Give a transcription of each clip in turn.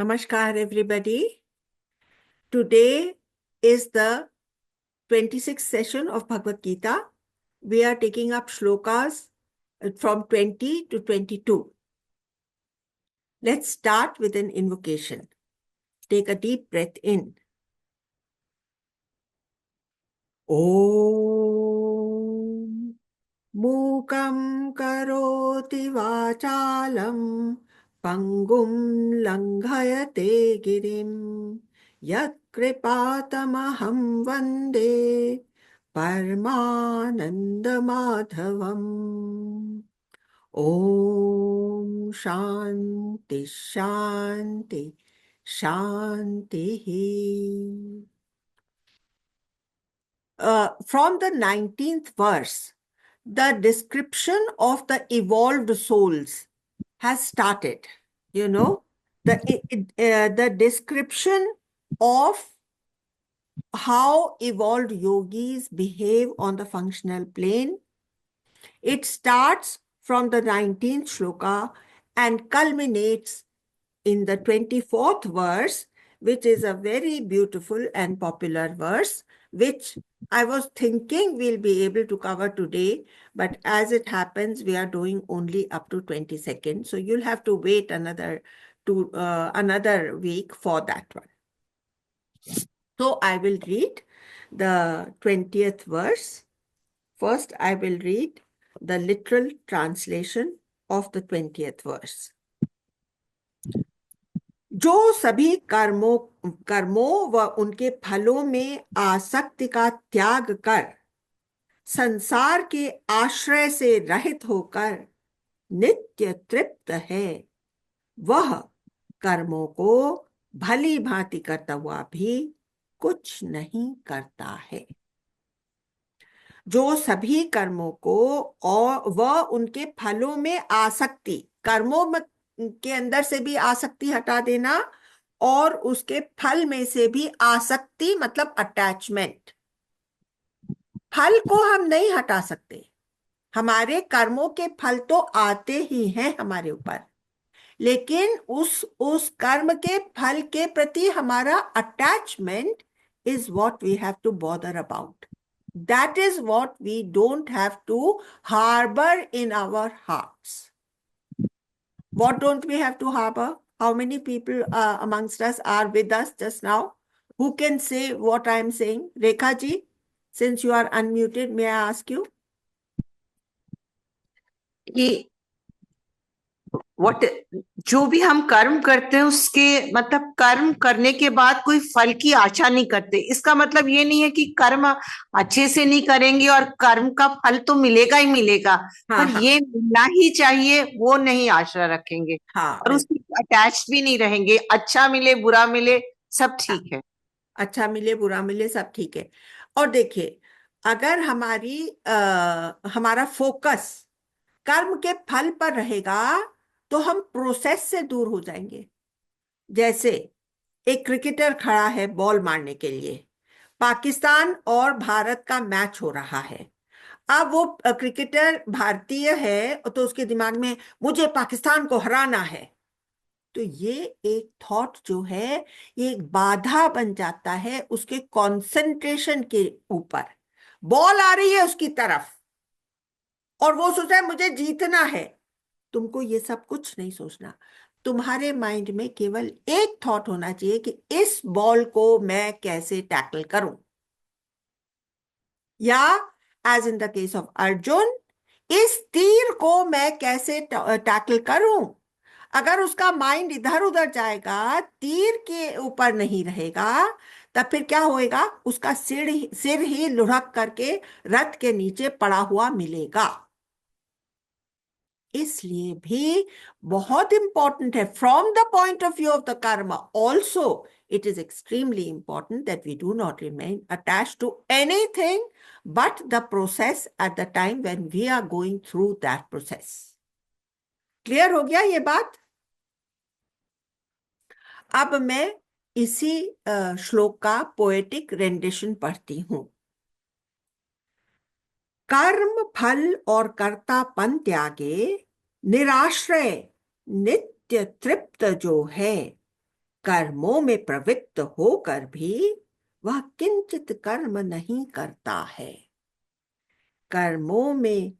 Namaskar, everybody. Today is the 26th session of Bhagavad Gita. We are taking up shlokas from 20 to 22. Let's start with an invocation. Take a deep breath in. Om Mukam Karoti Vachalam Pangum Langhayate Girim Yat Kripatamaham Vande Paramananda Madhavam. Om Shanti Shanti Shanti. From the 19th verse, the description of the evolved souls has started. You know, the description of how evolved yogis behave on the functional plane. It starts from the 19th shloka and culminates in the 24th verse, which is a very beautiful and popular verse, which I was thinking we'll be able to cover today, but as it happens, we are doing only up to 22nd. So you'll have to wait another week for that one. So I will read the 20th verse. First, I will read the literal translation of the 20th verse. जो सभी कर्मों व उनके फलों में आसक्ति का त्याग कर संसार के आश्रय से रहित होकर नित्य तृप्त है, वह कर्मों को भली भांति करता हुआ भी कुछ नहीं करता है। जो सभी कर्मों को और वह उनके फलों में आसक्ति, कर्मों के अंदर से भी आसक्ति हटा देना और उसके फल में से भी आसक्ति मतलब अटैचमेंट। फल को हम नहीं हटा सकते, हमारे कर्मों के फल तो आते ही हैं हमारे ऊपर, लेकिन उस कर्म के फल के प्रति हमारा attachment is what we have to bother about. That is what we don't have to harbor in our hearts. What don't we have to harbor? How many people amongst us are with us just now? Who can say what I am saying? Rekha ji, since you are unmuted, may I ask you? कि जो भी हम कर्म करते हैं उसके मतलब कर्म करने के बाद कोई फल की आशा नहीं करते। इसका मतलब ये नहीं है कि कर्म अच्छे से नहीं करेंगे और कर्म का फल तो मिलेगा ही मिलेगा, पर ये मिलना ही चाहिए वो नहीं आशा रखेंगे और उससे अटैच भी नहीं रहेंगे। अच्छा मिले बुरा मिले सब ठीक है, अच्छा मिले बुरा मिले सब ठीक है। और देखिए, अगर हमारा फोकस कर्म के फल पर रहेगा तो हम प्रोसेस से दूर हो जाएंगे। जैसे एक क्रिकेटर खड़ा है बॉल मारने के लिए, पाकिस्तान और भारत का मैच हो रहा है। अब वो क्रिकेटर भारतीय है तो उसके दिमाग में मुझे पाकिस्तान को हराना है, तो ये एक थॉट जो है ये एक बाधा बन जाता है उसके कंसंट्रेशन के ऊपर। बॉल आ रही है उसकी तरफ और वो सोच रहा है मुझे जीतना है। तुमको ये सब कुछ नहीं सोचना, तुम्हारे माइंड में केवल एक थॉट होना चाहिए कि इस बॉल को मैं कैसे टैकल करूं, या as in the case of Arjun, इस तीर को मैं कैसे टैकल करूं। अगर उसका माइंड इधर उधर जाएगा, तीर के ऊपर नहीं रहेगा, तब फिर क्या होएगा, उसका सिर ही लुढ़क करके रथ के नीचे पड़ा हुआ मिलेगा। इसलिए भी बहुत इंपॉर्टेंट है from the point of view of the Karma also, it is extremely important that we do not remain attached to anything but the process at the time when we are going through that process. Clear हो गया ये बात? अब मैं इसी श्लोक का poetic rendition पढ़ती हूं। कर्म फल और कर्तापन त्यागे निराश्रय नित्य तृप्त जो है, कर्मों में प्रवृत्त होकर भी वह किंचित कर्म नहीं करता है। कर्मों में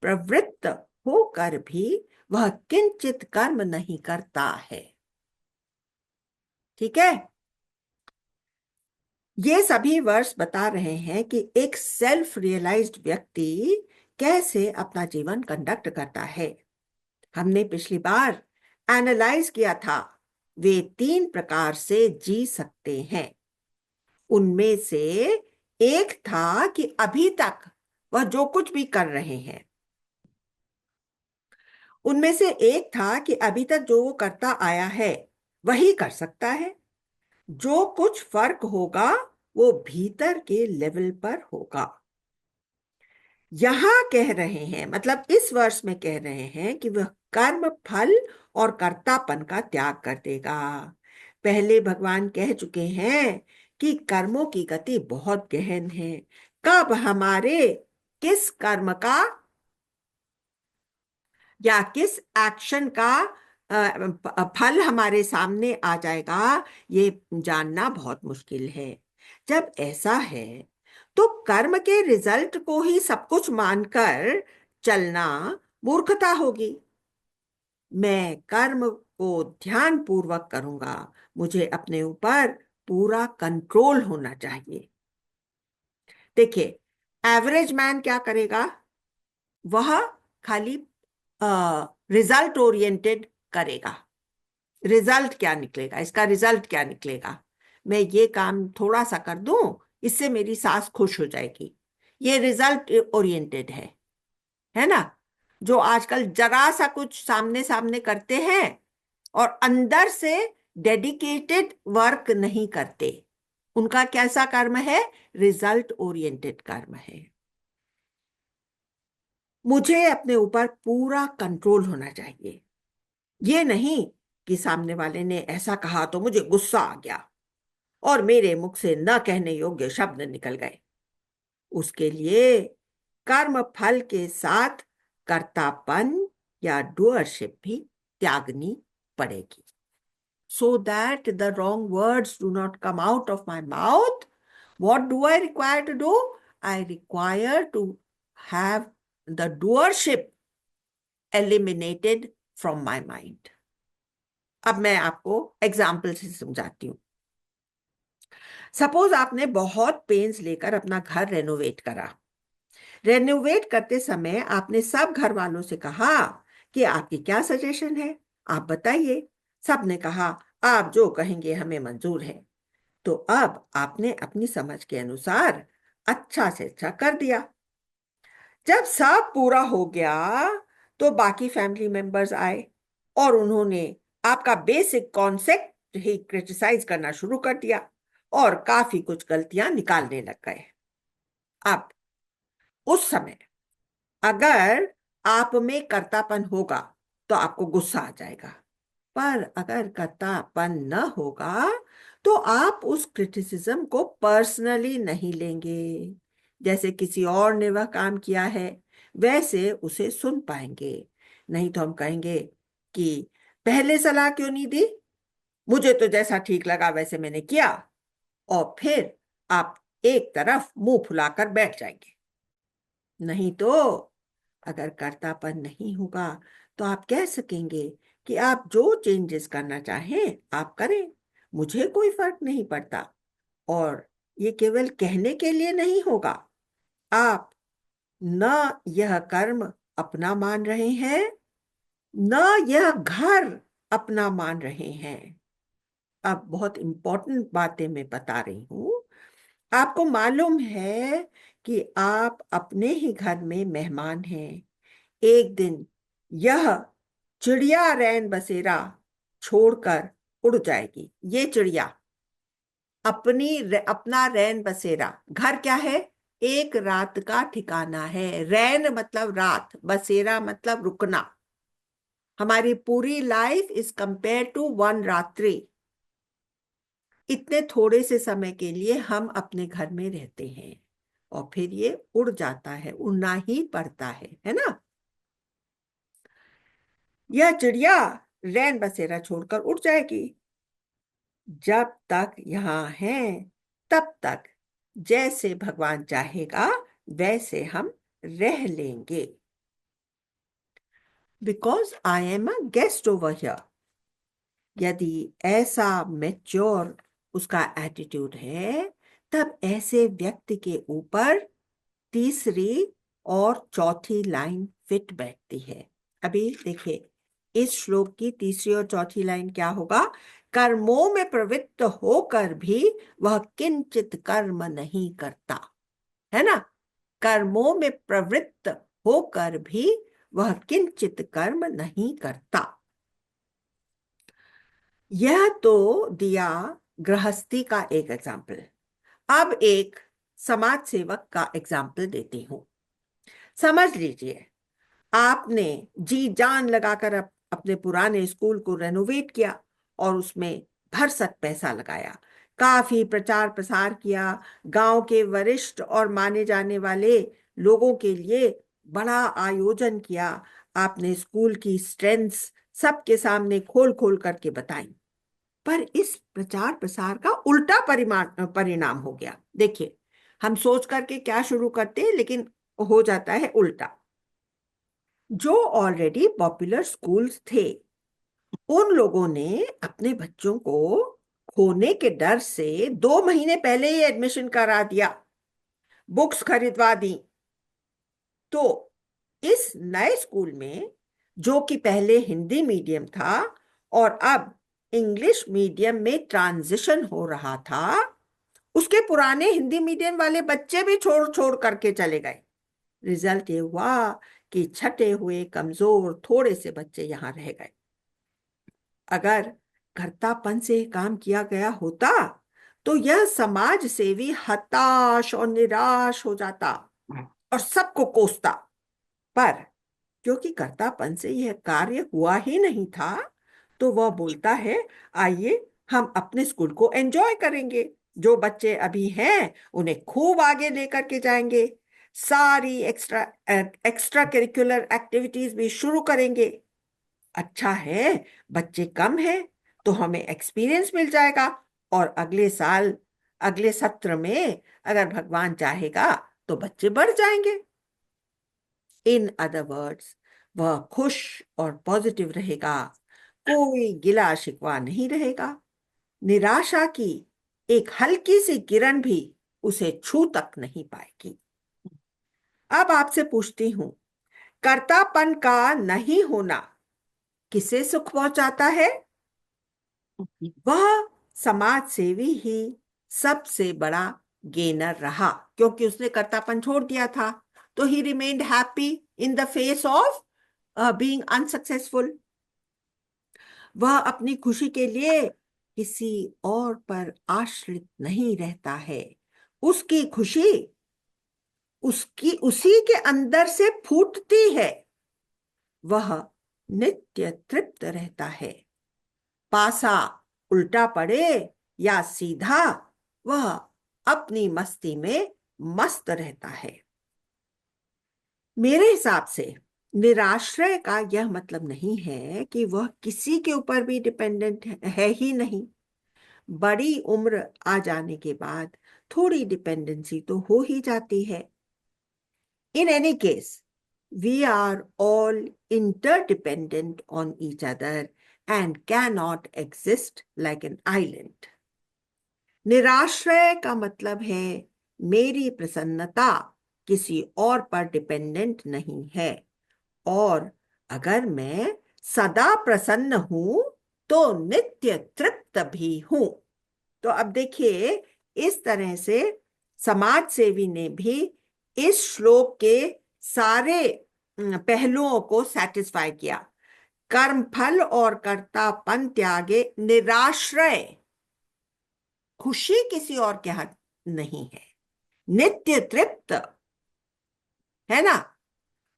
प्रवृत्त होकर भी वह किंचित कर्म नहीं करता है। ठीक है। ये सभी वर्ष बता रहे हैं कि एक सेल्फ रियलाइज्ड व्यक्ति कैसे अपना जीवन कंडक्ट करता है। हमने पिछली बार एनालाइज किया था, वे 3 प्रकार से जी सकते हैं। उनमें से एक था कि अभी तक वह जो कुछ भी कर रहे हैं, उनमें से एक था कि अभी तक जो वो करता आया है वही कर सकता है। जो कुछ फर्क होगा वो भीतर के लेवल पर होगा। यहां कह रहे हैं, मतलब इस वर्ष में कह रहे हैं कि वह कर्म फल और कर्तापन का त्याग कर देगा। पहले भगवान कह चुके हैं कि कर्मों की गति बहुत गहन है। कब हमारे किस कर्म का या किस एक्शन का फल हमारे सामने आ जाएगा, ये जानना बहुत मुश्किल है। जब ऐसा है तो कर्म के रिजल्ट को ही सब कुछ मानकर चलना मूर्खता होगी। मैं कर्म को ध्यान पूर्वक करूंगा, मुझे अपने ऊपर पूरा कंट्रोल होना चाहिए। देखिए, एवरेज मैन क्या करेगा? वह खाली रिजल्ट ओरिएंटेड करेगा। रिजल्ट क्या निकलेगा, इसका रिजल्ट क्या निकलेगा, मैं ये काम थोड़ा सा कर दूं, इससे मेरी सास खुश हो जाएगी। ये रिजल्ट ओरिएंटेड है ना? जो आजकल जरा सा कुछ सामने सामने करते हैं और अंदर से डेडिकेटेड वर्क नहीं करते, उनका कैसा कर्म है? रिजल्ट ओरिएंटेड कर्म है। मुझे अपने ऊपर पूरा कंट्रोल होना चाहिए। ये नहीं कि सामने वाले ने ऐसा कहा तो मुझे गुस्सा आ गया और मेरे मुख से न कहने योग्य शब्द निकल गए। उसके लिए कर्म फल के साथ कर्तापन या डूअरशिप भी त्यागनी पड़ेगी। So that the wrong words do not come out of my mouth, what do I require to do? I require to have the doership eliminated from my mind. अब मैं आपको एग्जाम्पल से समझाती हूँ। सपोज आपने बहुत पेन्स लेकर अपना घर रेनोवेट करा। रेनोवेट करते समय आपने सब घर वालों से कहा कि आपकी क्या सजेशन है, आप बताइए। सबने कहा आप जो कहेंगे हमें मंजूर है। तो अब आपने अपनी समझ के अनुसार अच्छा से अच्छा कर दिया। जब सब पूरा हो गया तो बाकी फैमिली मेंबर्स आए और उन्होंने आपका बेसिक कॉन्सेप्ट ही क्रिटिसाइज करना शुरू कर दिया और काफी कुछ गलतियां निकालने लग गए। अब उस समय अगर आप में कर्तापन होगा तो आपको गुस्सा आ जाएगा, पर अगर कर्तापन न होगा तो आप उस क्रिटिसिज्म को पर्सनली नहीं लेंगे। जैसे किसी और ने वह काम किया है वैसे उसे सुन पाएंगे। नहीं तो हम कहेंगे कि पहले सलाह क्यों नहीं दी, मुझे तो जैसा ठीक लगा वैसे मैंने किया, और फिर आप एक तरफ मुंह फुलाकर बैठ जाएंगे। नहीं तो अगर कर्तापन नहीं होगा तो आप कह सकेंगे कि आप जो चेंजेस करना चाहें आप करें, मुझे कोई फर्क नहीं पड़ता। और ये केवल कहने के लिए नहीं होगा, आप न यह कर्म अपना मान रहे हैं न यह घर अपना मान रहे हैं। अब बहुत इंपॉर्टेंट बातें मैं बता रही हूं। आपको मालूम है कि आप अपने ही घर में मेहमान हैं। एक दिन यह चिड़िया रैन बसेरा छोड़कर उड़ जाएगी। ये चिड़िया अपना रैन बसेरा, घर क्या है? एक रात का ठिकाना है। रैन मतलब रात, बसेरा मतलब रुकना। हमारी पूरी life is compare to one रात्रि। इतने थोड़े से समय के लिए हम अपने घर में रहते हैं और फिर ये उड़ जाता है, उड़ना ही पड़ता है ना? यह चिड़िया रैन बसेरा छोड़कर उड़ जाएगी। जब तक यहाँ हैं तब तक जैसे भगवान चाहेगा वैसे हम रह लेंगे, because I am a guest over here. यदि ऐसा मैच्योर उसका एटीट्यूड है, तब ऐसे व्यक्ति के ऊपर तीसरी और चौथी लाइन फिट बैठती है। अभी देखिए, इस श्लोक की तीसरी और चौथी लाइन क्या होगा? कर्मों में प्रवृत्त होकर भी वह किंचित कर्म नहीं करता, है ना? कर्मों में प्रवृत्त होकर भी वह किंचित कर्म नहीं करता। यह तो दिया गृहस्थी का एक एग्जाम्पल। अब एक समाज सेवक का एग्जाम्पल देती हूं। समझ लीजिए, आपने जी जान लगाकर अपने पुराने स्कूल को रेनोवेट किया और उसमें भरसक पैसा लगाया, काफी प्रचार प्रसार किया, गांव के वरिष्ठ और माने जाने वाले लोगों के लिए बड़ा आयोजन किया, आपने स्कूल की स्ट्रेंथ्स सबके सामने खोल खोल करके बताई। पर इस प्रचार प्रसार का उल्टा परिणाम हो गया। देखिए, हम सोच करके क्या शुरू करते हैं, लेकिन हो जाता है उल्टा। जो ऑलरेडी पॉपुलर स्कूल्स थे, उन लोगों ने अपने बच्चों को खोने के डर से 2 महीने पहले ही एडमिशन करा दिया, बुक्स खरीदवा दी। तो इस नए स्कूल में, जो कि पहले हिंदी मीडियम था और अब इंग्लिश मीडियम में ट्रांजिशन हो रहा था, उसके पुराने हिंदी मीडियम वाले बच्चे भी छोड़ छोड़ करके चले गए। रिजल्ट ये हुआ कि छटे हुए कमजोर थोड़े से बच्चे यहां रह गए। अगर कर्तापन से काम किया गया होता तो यह समाज सेवी हताश और निराश हो जाता और सबको कोसता। पर क्योंकि कर्तापन से यह कार्य हुआ ही नहीं था, तो वह बोलता है, आइए हम अपने स्कूल को एंजॉय करेंगे, जो बच्चे अभी हैं उन्हें खूब आगे लेकर के जाएंगे, सारी एक्स्ट्रा एक्स्ट्रा करिकुलर एक्टिविटीज भी शुरू करेंगे। अच्छा है, बच्चे कम हैं तो हमें एक्सपीरियंस मिल जाएगा, और अगले साल, अगले सत्र में अगर भगवान चाहेगा तो बच्चे बढ़ जाएंगे। इन अदर वर्ड्स, वह खुश और पॉजिटिव रहेगा, कोई गिला शिकवा नहीं रहेगा, निराशा की एक हल्की सी किरण भी उसे छू तक नहीं पाएगी। अब आपसे पूछती हूं, कर्तापन का नहीं होना किसे सुख पहुंचाता है? वह समाज सेवी ही सबसे बड़ा गेनर रहा, क्योंकि उसने कर्तापन छोड़ दिया था। तो ही remained happy in the face of being unsuccessful. वह अपनी खुशी के लिए किसी और पर आश्रित नहीं रहता है। उसकी खुशी उसकी उसी के अंदर से फूटती है। वह नित्य तृप्त रहता है। पासा उल्टा पड़े या सीधा, वह अपनी मस्ती में मस्त रहता है। मेरे हिसाब से निराश्रय का यह मतलब नहीं है कि वह किसी के ऊपर भी डिपेंडेंट है ही नहीं। बड़ी उम्र आ जाने के बाद थोड़ी डिपेंडेंसी तो हो ही जाती है। In any case, we are all interdependent on each other and cannot exist like an island. निराश्रय का मतलब है मेरी प्रसन्नता किसी और पर डिपेंडेंट नहीं है, और अगर मैं सदा प्रसन्न हूं तो नित्य तृप्त भी हूं। तो अब देखिए, इस तरह से समाज सेवी ने भी इस श्लोक के सारे पहलुओं को सेटिस्फाई किया। कर्म फल और कर्तापन त्यागे निराश्रय, खुशी किसी और के हाथ नहीं है, नित्य तृप्त, है ना?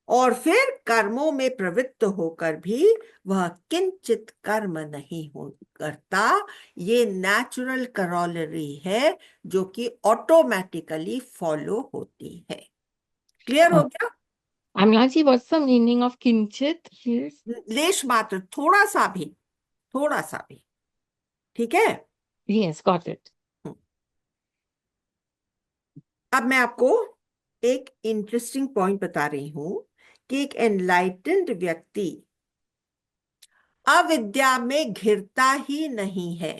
और फिर कर्मों में प्रवृत्त होकर भी वह किंचित कर्म नहीं हो करता। ये नेचुरल करोलरी है जो कि ऑटोमेटिकली फॉलो होती है। क्लियर हो Oh, गया? Amlaji, what's the meaning of kinchit? Please. लेश मात्र, थोड़ा सा भी, थोड़ा सा भी। ठीक है? Yes, got it. अब मैं आपको एक इंटरेस्टिंग पॉइंट बता रही हूं कि एक एनलाइटेंड व्यक्ति अविद्या में घिरता ही नहीं है.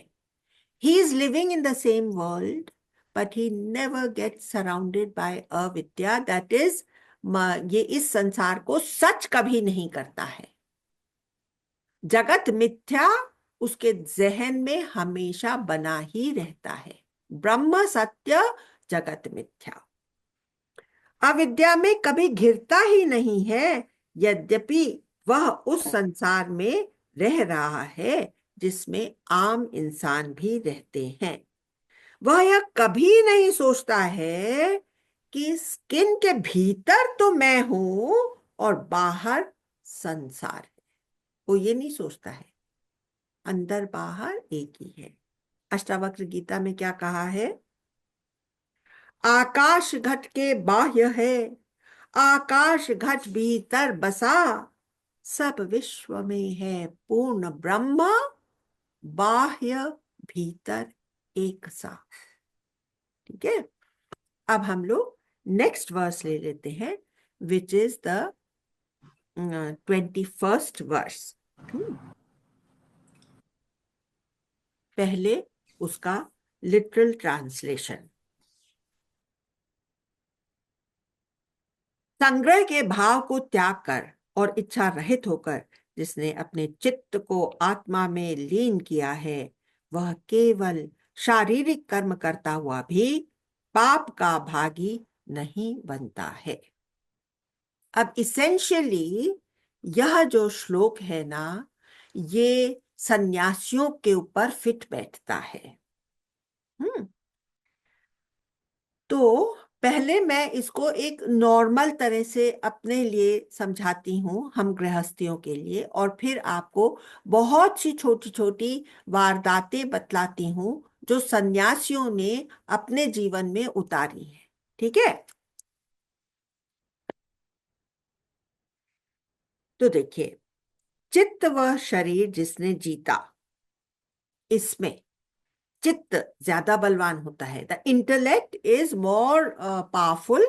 He is living in the same world but he never get surrounded by अविद्या. दैट इज, ये इस संसार को सच कभी नहीं करता है. जगत मिथ्या उसके जहन में हमेशा बना ही रहता है. ब्रह्म सत्य, जगत मिथ्या. अविद्या में कभी घिरता ही नहीं है, यद्यपि वह उस संसार में रह रहा है जिसमें आम इंसान भी रहते हैं. वह यह कभी नहीं सोचता है कि स्किन के भीतर तो मैं हूं और बाहर संसार है. वो ये नहीं सोचता है. अंदर बाहर एक ही है. अष्टावक्र गीता में क्या कहा है? आकाश घट के बाह्य है, आकाश घट भीतर बसा, सब विश्व में है पूर्ण ब्रह्म, बाह्य भीतर एक सा. ठीक है. अब हम लोग नेक्स्ट वर्स ले लेते हैं, which is the 21st verse. पहले उसका लिटरल ट्रांसलेशन. संग्रह के भाव को त्याग कर और इच्छा रहित होकर जिसने अपने चित्त को आत्मा में लीन किया है, वह केवल शारीरिक कर्म करता हुआ भी पाप का भागी नहीं बनता है. अब इसेंशियली यह जो श्लोक है ना, ये सन्यासियों के ऊपर फिट बैठता है. तो पहले मैं इसको एक नॉर्मल तरह से अपने लिए समझाती हूँ, हम गृहस्थियों के लिए, और फिर आपको बहुत सी छोटी छोटी वारदातें बतलाती हूँ जो सन्यासियों ने अपने जीवन में उतारी है. ठीक है. तो देखिए, चित्त व शरीर जिसने जीता, इसमें चित्त ज्यादा बलवान होता है. The intellect is more powerful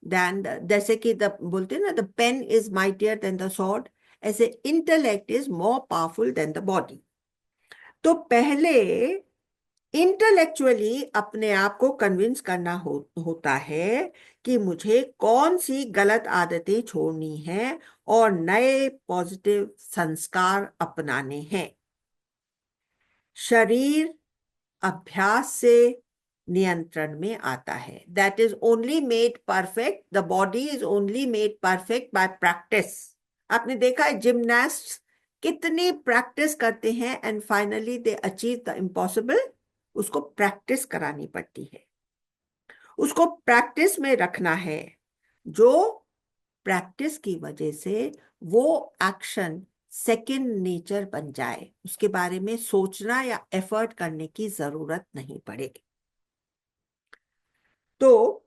than, जैसे कि बोलते हैं ना, the pen is mightier than the sword, ऐसे intellect is more powerful than the body. तो पहले इंटेलेक्चुअली अपने आप को कन्विंस करना होता है कि मुझे कौन सी गलत आदतें छोड़नी है और नए पॉजिटिव संस्कार अपनाने हैं. शरीर अभ्यास से नियंत्रण में आता है. That is only made perfect, the body is only made perfect bye practice. आपने देखा है जिमनास्ट कितनी प्रैक्टिस करते हैं and finally they achieve the impossible. उसको प्रैक्टिस करानी पड़ती है, उसको प्रैक्टिस में रखना है, जो प्रैक्टिस की वजह से वो एक्शन सेकंड नेचर बन जाए, उसके बारे में सोचना या एफर्ट करने की जरूरत नहीं पड़ेगी. तो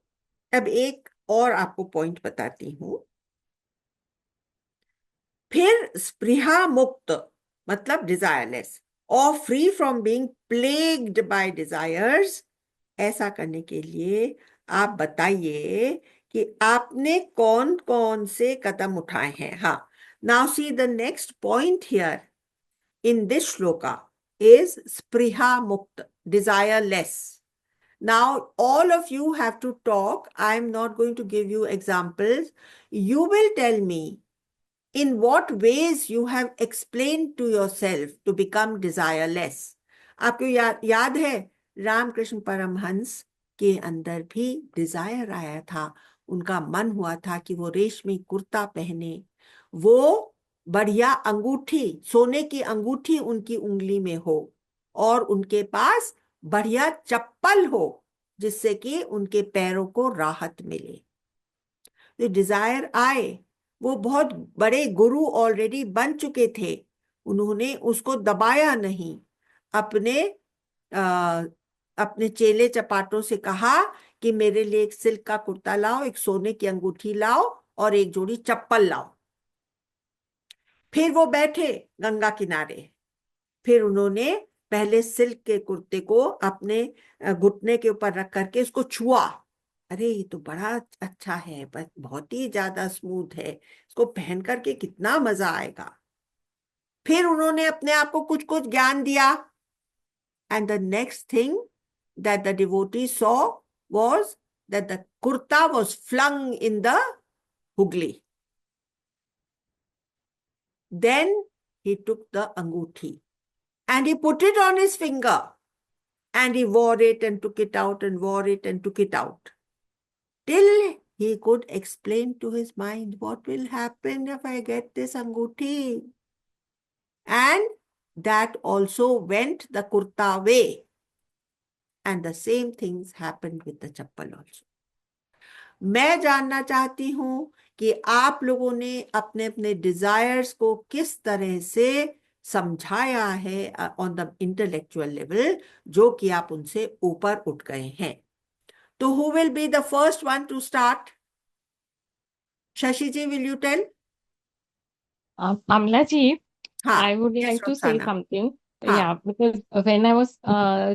अब एक और आपको पॉइंट बताती हूं. फिर स्पृहा मुक्त मतलब डिजायरलेस और free from being plagued by desires. ऐसा करने के लिए आप बताइए कि आपने कौन कौन से कदम उठाए हैं. हाँ, now see the next point here in this shloka is spriha mukta, desireless. Now all of you have to talk. I am not going to give you examples. You will tell me in what ways you have explained to yourself to become desireless. आपको याद है रामकृष्ण परमहंस के अंदर भी Dzire आया था. उनका मन हुआ था कि वो रेशमी कुर्ता पहने, वो बढ़िया अंगूठी, सोने की अंगूठी उनकी उंगली में हो, और उनके पास बढ़िया चप्पल हो जिससे कि उनके पैरों को राहत मिले. तो डिजायर आए. वो बहुत बड़े गुरु ऑलरेडी बन चुके थे, उन्होंने उसको दबाया नहीं. अपने अपने चेले चपाटों से कहा कि मेरे लिए एक सिल्क का कुर्ता लाओ, एक सोने की अंगूठी लाओ और एक जोड़ी चप्पल लाओ. फिर वो बैठे गंगा किनारे. फिर उन्होंने पहले सिल्क के कुर्ते को अपने घुटने के ऊपर रख करके इसको छुआ। अरे ये तो बड़ा अच्छा है, पर बहुत ही ज्यादा स्मूथ है, इसको पहन करके कितना मजा आएगा। फिर उन्होंने अपने आप को कुछ कुछ ज्ञान दिया। And the next thing that the devotee saw was that the kurta was flung in the hugli. Then he took the anguthi and he put it on his finger, and he wore it and took it out and wore it and took it out till he could explain to his mind, what will happen if I get this anguthi? And that also went the kurta way. And the same things happened with the chappal also. मैं जानना चाहती हूं कि आप लोगों ने अपने अपने डिजायर्स को किस तरह से समझाया है ऑन द इंटेलेक्चुअल लेवल, जो कि आप उनसे ऊपर उठ गए हैं। तो who will be the first one to start? Shashi ji, will you tell? Amla ji, हाँ, I would yes like to say रोजाना। something. हाँ, Yeah, because when I was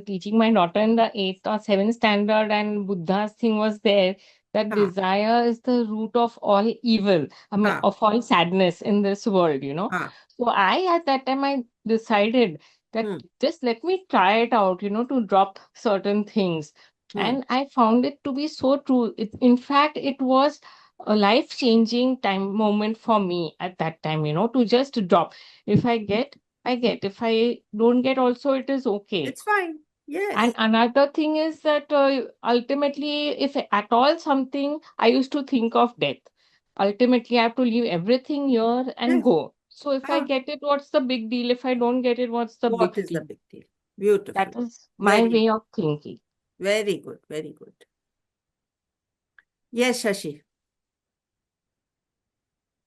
teaching my daughter in the 8th or 7th standard and Buddha's thing was there, that हाँ, desire is the root of all evil, I mean, हाँ, of all sadness in this world, you know. हाँ, So at that time, I decided that hmm, just let me try it out, to drop certain things. Hmm, And I found it to be so true. In fact, it was a life-changing time moment for me at that time, to just drop. If I get, I get. If I don't get, also it is okay. it's fine, And yes, another thing is that ultimately, if at all something, I used to think of death. Ultimately, I have to leave everything here and yes, go. So if I हाँ, get it, what's the big deal? If I don't get it, what's the what big is the deal? big deal? Beautiful, That is my very, way of thinking. very good, very good. Yes, Shashi,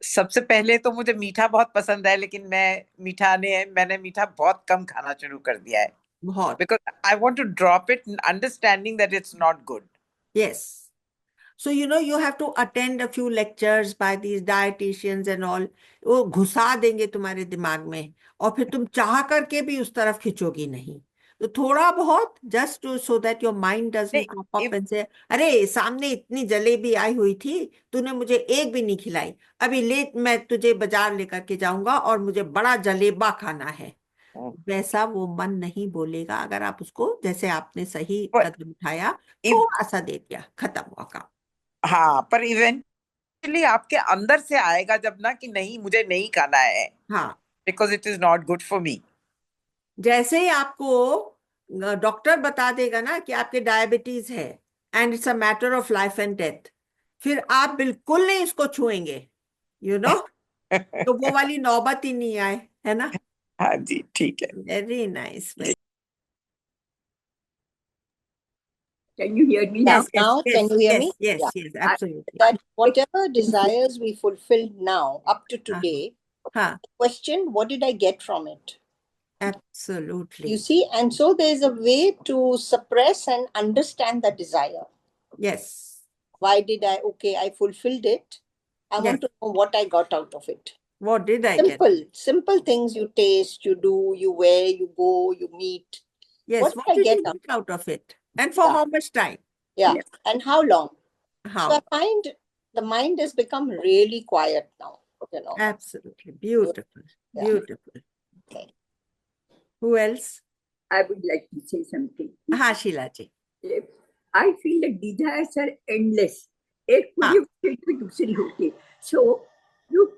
सबसे पहले तो मुझे मीठा बहुत पसंद है, लेकिन मैंने मीठा बहुत कम खाना शुरू कर दिया है, बहुत, because I want to drop it, understanding that it's not good. yes. So, you have to attend a few lectures by these dietitians and all. वो घुसा देंगे तुम्हारे दिमाग में, और फिर तुम चाह करके भी उस तरफ खिंचोगी नहीं। तो थोड़ा बहुत, just to so that your mind नहीं, doesn't pop up if and से, अरे सामने इतनी जलेबी आई हुई थी, तूने मुझे एक भी नहीं खिलाई, अभी ले मैं तुझे बाजार लेकर के जाऊंगा और मुझे बड़ा जलेबा खाना है। वैसा वो मन नहीं बोलेगा, अगर आप उसको, जैसे आपने सही but कदम उठाया, if थोड़ा सा दे दिया, खत्म हुआ काम। हाँ, पर इवेंचुअली आपके अंदर से आएगा जब ना कि नहीं, मुझे नहीं खाना है, हाँ, because it is not good for me. जैसे ही आपको डॉक्टर बता देगा ना कि आपके डायबिटीज है and it's a matter of life and death, फिर आप बिल्कुल नहीं इसको छुएंगे, यू नो तो वो वाली नौबत ही नहीं आए, है ना? हाँ जी, ठीक है। Very nice. Can you hear me Yes, now? yes, Now, yes, can you hear yes, me? yes, Yeah. yes, absolutely. That whatever desires we fulfilled now up to हाँ, today, हाँ, question, what did I get from it? You absolutely. see, and so there is a way to suppress and understand the desire. Yes, Why did I fulfilled it. I yes. want to know what I got out of it. What did I get? Simple things you taste, you do, you wear, you go, you meet. Yes, What what did I did get you out? get out of it? And for Yeah. how much time? Yeah. Yes. And how long? So I How? find the mind has become really quiet now, Absolutely. Beautiful. Yeah. Beautiful. Okay. Who else? I would like to say something. हाँ, शीला जी। I feel that desires are endless. एक पूरी होती है दूसरी होती है. So you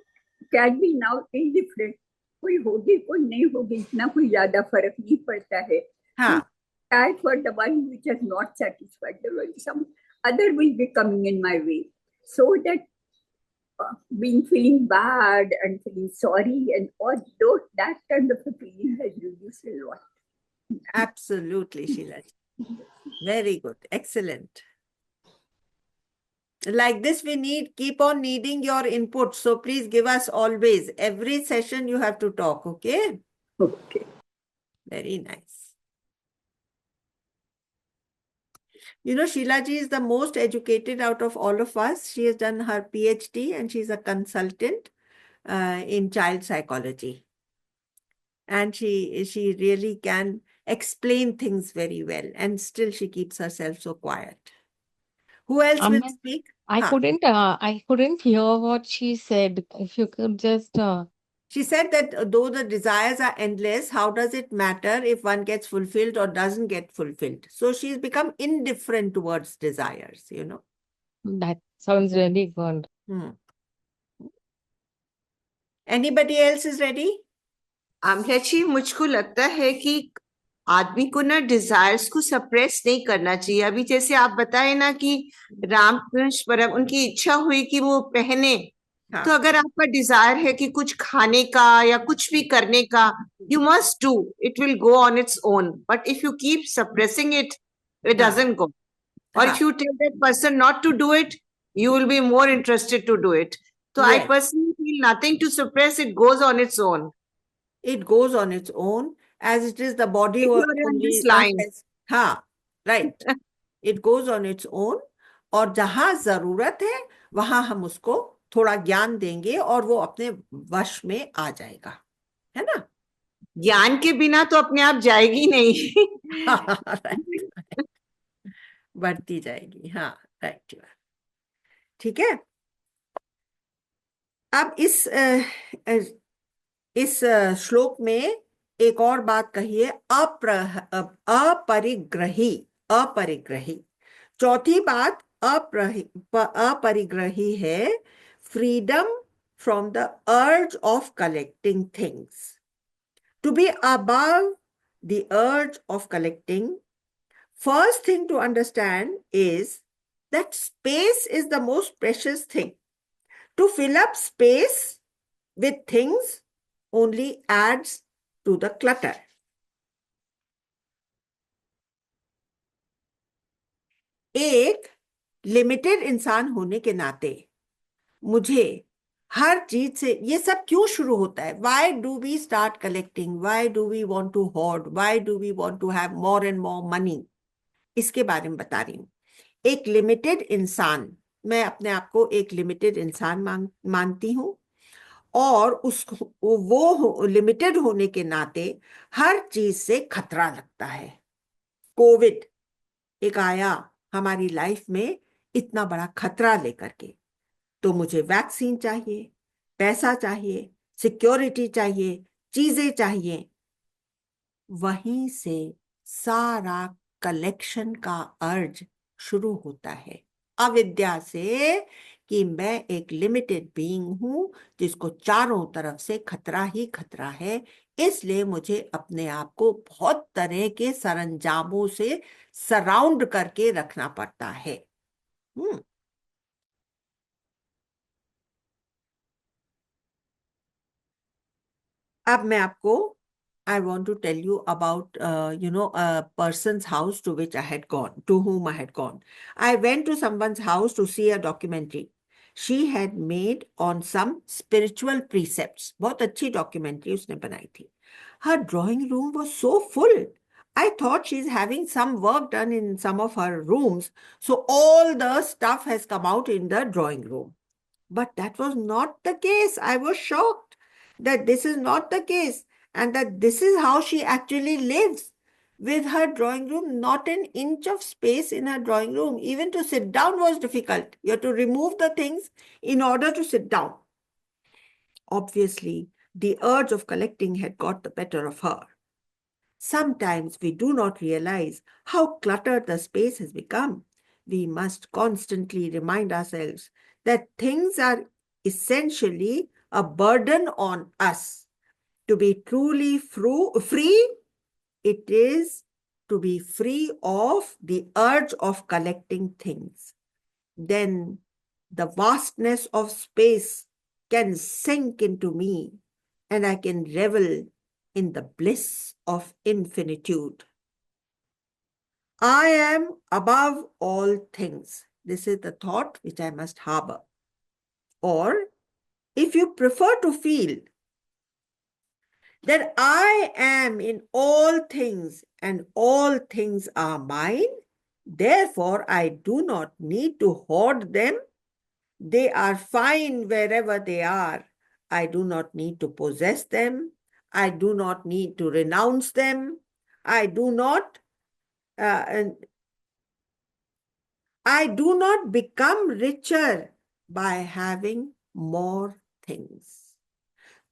can be now indifferent. कोई होगी कोई नहीं होगी, इतना कोई ज्यादा फर्क नहीं पड़ता है. हाँ, I for the one which has not satisfied the world, some other will be coming in my way. So that feeling bad and feeling sorry and all those, that kind of a feeling has reduced a lot. absolutely, Sheila ji. Very good. Excellent. Like this, keep on needing your input. So please give us always. Every session you have to talk, okay? Okay. Very nice. Sheila ji is the most educated out of all of us. She has done her PhD and she's a consultant in child psychology. And she really can explain things very well, and still she keeps herself so quiet. Who else will Ma'am, speak? I Huh. couldn't hear what she said. If you could just She said that though the desires are endless, how does it matter if one gets fulfilled or doesn't get fulfilled? So she's become indifferent towards desires, you know. that sounds really good. Hmm. Anybody else is ready? Amla जी, मुझको लगता है कि आदमी को ना desires को suppress नहीं करना चाहिए। अभी जैसे आप बताए ना कि रामकृष्ण परम उनकी इच्छा हुई कि वो पहने, हाँ. तो अगर आपका डिजायर है कि कुछ खाने का या कुछ भी करने का, you must do it, will go on its own. But if you keep suppressing it, it हाँ. Doesn't go. और हाँ. If you tell that person not to do it, you will be more interested to do it. So I Yes. personally feel nothing to suppress, it goes on its own. It goes on its own, as it is the body If you or are on only this one line. has. हाँ, right. It goes on its own. और जहां जरूरत है वहां हम उसको थोड़ा ज्ञान देंगे और वो अपने वश में आ जाएगा, है ना? ज्ञान के बिना तो अपने आप जाएगी नहीं। Right. बढ़ती जाएगी, हाँ, राइट। ठीक है। अब इस श्लोक में एक और बात कही है, अपरिग्रही। अपरिग्रही। चौथी बात अपरिग्रही है, freedom from the urge of collecting things. To be above the urge of collecting, first thing to understand is that space is the most precious thing. To fill up space with things only adds to the clutter. एक limited इंसान होने के नाते मुझे हर चीज से, ये सब क्यों शुरू होता है? Why do we start collecting? Why do we want to hoard? Why do we want to have more and more money? इसके बारे में बता रही हूँ। एक लिमिटेड इंसान, मैं अपने आप को एक लिमिटेड इंसान मानती हूँ, और वो लिमिटेड होने के नाते हर चीज से खतरा लगता है। कोविड एक आया हमारी लाइफ में इतना बड़ा खतरा लेकर के, तो मुझे वैक्सीन चाहिए, पैसा चाहिए, सिक्योरिटी चाहिए, चीजें चाहिए। वहीं से सारा कलेक्शन का अर्ज शुरू होता है, अविद्या से, कि मैं एक लिमिटेड बीइंग हूं जिसको चारों तरफ से खतरा ही खतरा है, इसलिए मुझे अपने आप को बहुत तरह के सरंजामों से सराउंड करके रखना पड़ता है। अब मैं आपको I want to tell you about, a person's house to which I had gone, to whom I had gone. I went to someone's house to see a documentary she had made on some spiritual precepts. बहुत अच्छी documentary उसने बनाई थी. Her drawing room was so full. I thought she's having some work done in some of her rooms, so all the stuff has come out in the drawing room. But that was not the case. I was shocked that this is not the case, and that this is how she actually lives. With her drawing room, not an inch of space in her drawing room. Even to sit down was difficult. You have to remove the things in order to sit down. Obviously, the urge of collecting had got the better of her. Sometimes we do not realize how cluttered the space has become. We must constantly remind ourselves that things are essentially a burden on us. To be truly free, it is to be free of the urge of collecting things. Then the vastness of space can sink into me, and I can revel in the bliss of infinitude. I am above all things. This is the thought which I must harbor. Or, if you prefer to feel that I am in all things and all things are mine, therefore I do not need to hoard them. They are fine wherever they are. I do not need to possess them. I do not need to renounce them. I do not uh, I do not become richer by having more things.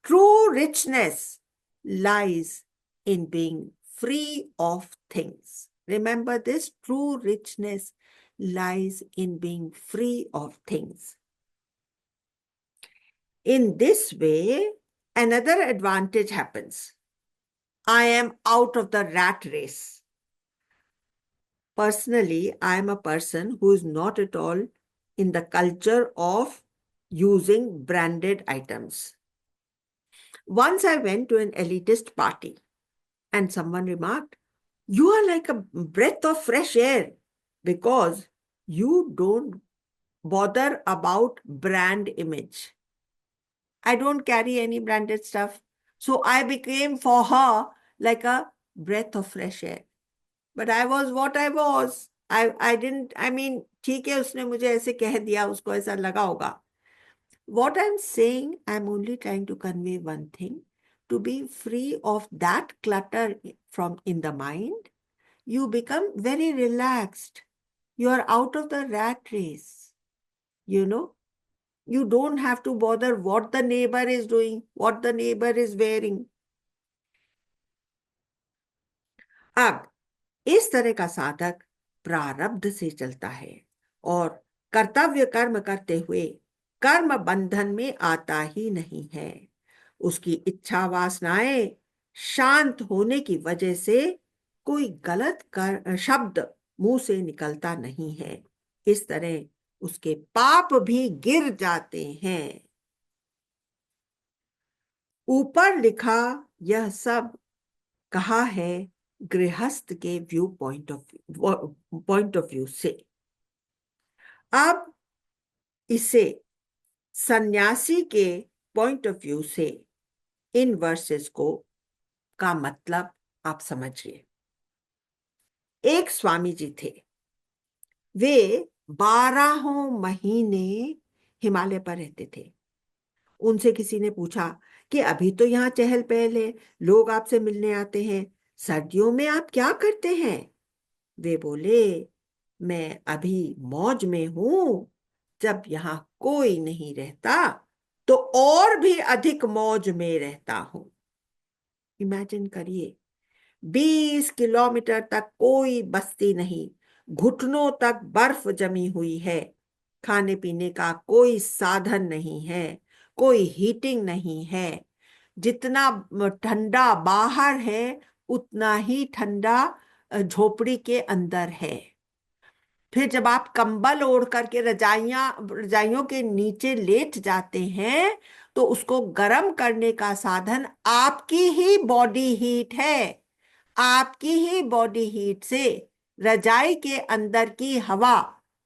True richness lies in being free of things. Remember this, true richness lies in being free of things. In this way, another advantage happens. I am out of the rat race. Personally, I am a person who is not at all in the culture of using branded items. Once I went to an elitist party and someone remarked, "You are like a breath of fresh air because you don't bother about brand image." I don't carry any branded stuff. So I became for her like a breath of fresh air. But I was what I was. I didn't, I mean, ठीक है उसने मुझे ऐसे कह दिया, उसको ऐसा लगा होगा. What I'm saying, I'm only trying to convey one thing. To be free of that clutter from in the mind, you become very relaxed. You are out of the rat race. You know, you don't have to bother what the neighbor is doing, what the neighbor is wearing. अब इस तरह का साधक प्रारब्ध से चलता है और कर्तव्य कर्म करते हुए कर्म बंधन में आता ही नहीं है. उसकी इच्छा वासनाएं शांत होने की वजह से कोई गलत शब्द मुंह से निकलता नहीं है. इस तरह उसके पाप भी गिर जाते हैं. ऊपर लिखा यह सब कहा है गृहस्थ के पॉइंट ऑफ व्यू से. अब इसे सन्यासी के पॉइंट ऑफ व्यू से इन वर्सेस को का मतलब आप समझिए. एक स्वामी जी थे. वे 12 महीने हिमालय पर रहते थे. उनसे किसी ने पूछा कि अभी तो यहाँ चहल पहल है, लोग आपसे मिलने आते हैं, सर्दियों में आप क्या करते हैं? वे बोले, मैं अभी मौज में हूं. जब यहाँ कोई नहीं रहता तो और भी अधिक मौज में रहता हूं. इमेजिन करिए, 20 किलोमीटर तक कोई बस्ती नहीं, घुटनों तक बर्फ जमी हुई है, खाने पीने का कोई साधन नहीं है, कोई हीटिंग नहीं है. जितना ठंडा बाहर है उतना ही ठंडा झोपड़ी के अंदर है. फिर जब आप कंबल ओढ़ करके रजाइयों के नीचे लेट जाते हैं तो उसको गर्म करने का साधन आपकी ही बॉडी हीट है. आपकी ही बॉडी हीट से रजाई के अंदर की हवा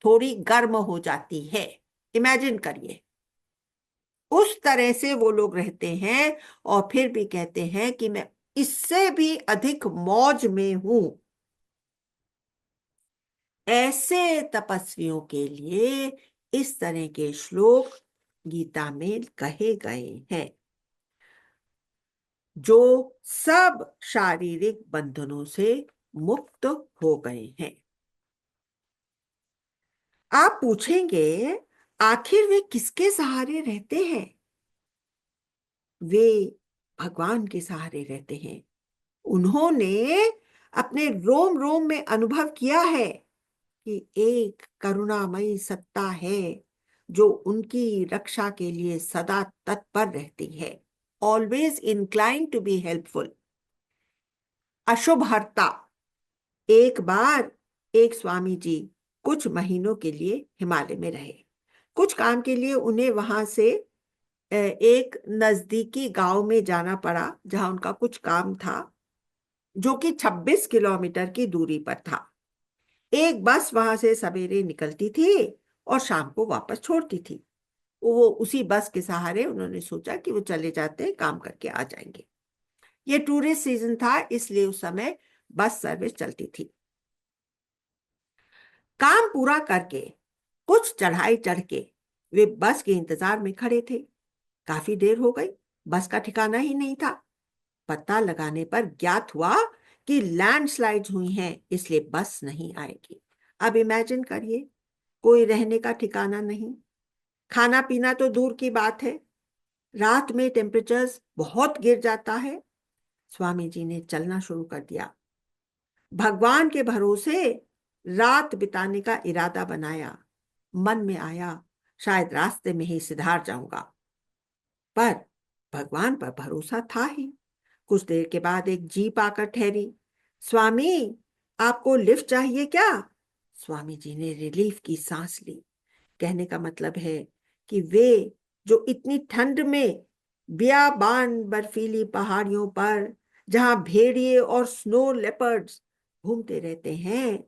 थोड़ी गर्म हो जाती है. इमेजिन करिए, उस तरह से वो लोग रहते हैं और फिर भी कहते हैं कि मैं इससे भी अधिक मौज में हूं. ऐसे तपस्वियों के लिए इस तरह के श्लोक गीता में कहे गए हैं, जो सब शारीरिक बंधनों से मुक्त हो गए हैं. आप पूछेंगे, आखिर वे किसके सहारे रहते हैं? वे भगवान के सहारे रहते हैं. उन्होंने अपने रोम रोम में अनुभव किया है कि एक करुणामयी सत्ता है जो उनकी रक्षा के लिए सदा तत्पर रहती है. Always incline to be helpful. अशुभहर्ता. एक बार एक स्वामी जी कुछ महीनों के लिए हिमालय में रहे. कुछ काम के लिए उन्हें वहां से एक नजदीकी गांव में जाना पड़ा जहां उनका कुछ काम था, जो कि 26 किलोमीटर की दूरी पर था. एक बस वहां से सवेरे निकलती थी और शाम को वापस छोड़ती थी. वो उसी बस के सहारे उन्होंने सोचा कि वो चले जाते हैं, काम करके आ जाएंगे. ये टूरिस्ट सीजन था, इसलिए उस समय बस सर्विस चलती थी. काम पूरा करके कुछ चढ़ाई चढ़ के वे बस के इंतजार में खड़े थे. काफी देर हो गई, बस का ठिकाना ही नहीं था. पता लगाने पर ज्ञात हुआ कि लैंडस्लाइड्स हुई हैं, इसलिए बस नहीं आएगी। अब इमेजिन करिए, कोई रहने का ठिकाना नहीं, खाना पीना तो दूर की बात है, रात में टेम्परेचर्स बहुत गिर जाता है। स्वामी जी ने चलना शुरू कर दिया। भगवान के भरोसे रात बिताने का इरादा बनाया। मन में आया शायद रास्ते में ही सिधार जाऊंगा, पर भगवान पर भरोसा था ही। कुछ देर के बाद एक जीप आकर ठहरी। स्वामी, आपको लिफ्ट चाहिए क्या? स्वामी जी ने रिलीफ की सांस ली। कहने का मतलब है कि वे जो इतनी ठंड में बियाबान बर्फीली पहाड़ियों पर, जहां भेड़िए और स्नो लेपर्ड्स घूमते रहते हैं,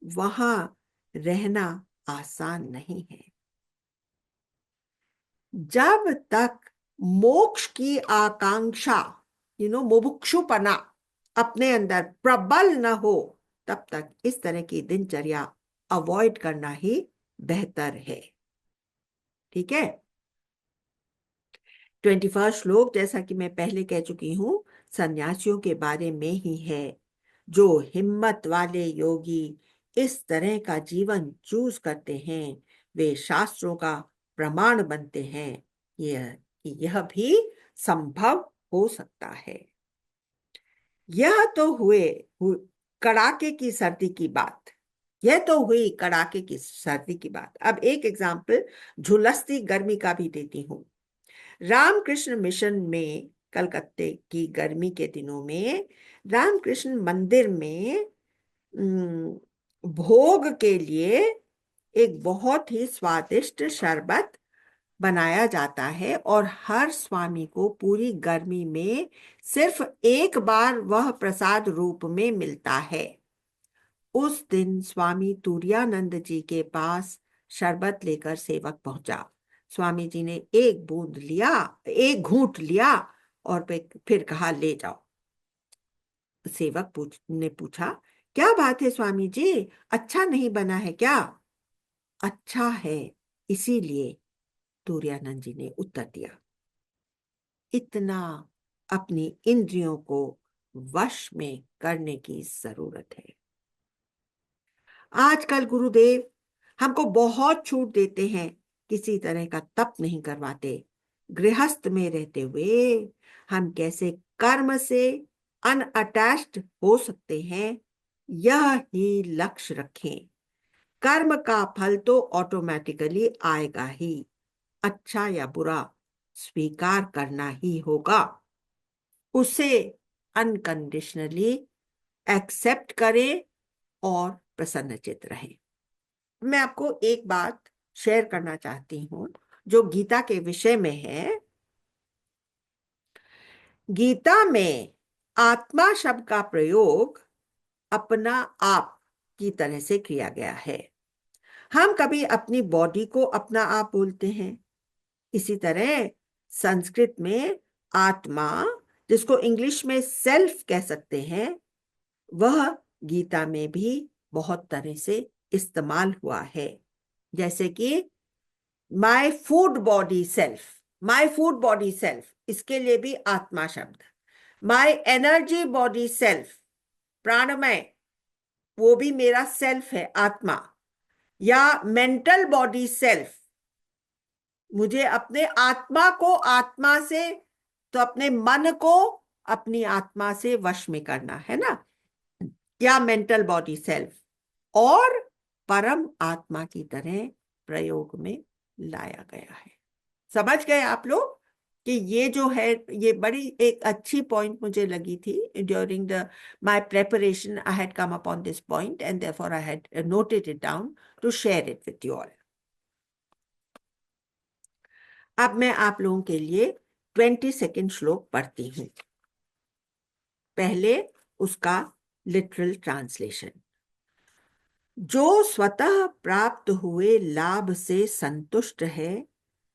वहां रहना आसान नहीं है। जब तक मोक्ष की आकांक्षा, मुमुक्षुपना अपने अंदर प्रबल न हो, तब तक इस तरह की दिनचर्या अवॉइड करना ही बेहतर है। ठीक है। 21 श्लोक, जैसा कि मैं पहले कह चुकी हूं, सन्यासियों के बारे में ही है। जो हिम्मत वाले योगी इस तरह का जीवन चूज करते हैं, वे शास्त्रों का प्रमाण बनते हैं। यह भी संभव हो सकता है। यह तो कड़ाके की सर्दी की बात। यह तो हुई कड़ाके की सर्दी की बात। अब एक एग्जाम्पल झुलसती गर्मी का भी देती हूँ। रामकृष्ण मिशन में कलकत्ते की गर्मी के दिनों में रामकृष्ण मंदिर में भोग के लिए एक बहुत ही स्वादिष्ट शरबत बनाया जाता है, और हर स्वामी को पूरी गर्मी में सिर्फ एक बार वह प्रसाद रूप में मिलता है। उस दिन स्वामी तुरानंद जी के पास शरबत लेकर सेवक पहुंचा। स्वामी जी ने एक बूंद लिया, एक घूंट लिया और फिर कहा, ले जाओ। सेवक ने पूछा, क्या बात है स्वामी जी, अच्छा नहीं बना है क्या? अच्छा है, इसीलिए, तुरानंद जी ने उत्तर दिया। इतना अपनी इंद्रियों को वश में करने की जरूरत है। आजकल गुरुदेव हमको बहुत छूट देते हैं, किसी तरह का तप नहीं करवाते। गृहस्थ में रहते हुए हम कैसे कर्म से अनअटैच्ड हो सकते हैं, यह ही लक्ष्य रखें। कर्म का फल तो ऑटोमेटिकली आएगा ही, अच्छा या बुरा स्वीकार करना ही होगा। उसे अनकंडीशनली एक्सेप्ट करें और प्रसन्नचित्त रहें। मैं आपको एक बात शेयर करना चाहती हूं जो गीता के विषय में है। गीता में आत्मा शब्द का प्रयोग अपना आप की तरह से किया गया है। हम कभी अपनी बॉडी को अपना आप बोलते हैं। इसी तरह संस्कृत में आत्मा, जिसको इंग्लिश में सेल्फ कह सकते हैं, वह गीता में भी बहुत तरह से इस्तेमाल हुआ है। जैसे कि my food body self, my food body self, इसके लिए भी आत्मा शब्द। माय एनर्जी बॉडी सेल्फ, प्राणमय, वो भी मेरा सेल्फ है, आत्मा। या मेंटल बॉडी सेल्फ, मुझे अपने आत्मा को आत्मा से, तो अपने मन को अपनी आत्मा से वश में करना है ना, या मेंटल बॉडी सेल्फ, और परम आत्मा की तरह प्रयोग में लाया गया है। समझ गए आप लोग कि ये जो है, ये बड़ी एक अच्छी पॉइंट मुझे लगी थी। During the my preparation I had come upon this point and therefore I had noted it down to share it with you all. अब मैं आप लोगों के लिए 22 श्लोक पढ़ती हूं। पहले उसका लिटरल ट्रांसलेशन। जो स्वतः प्राप्त हुए लाभ से संतुष्ट है,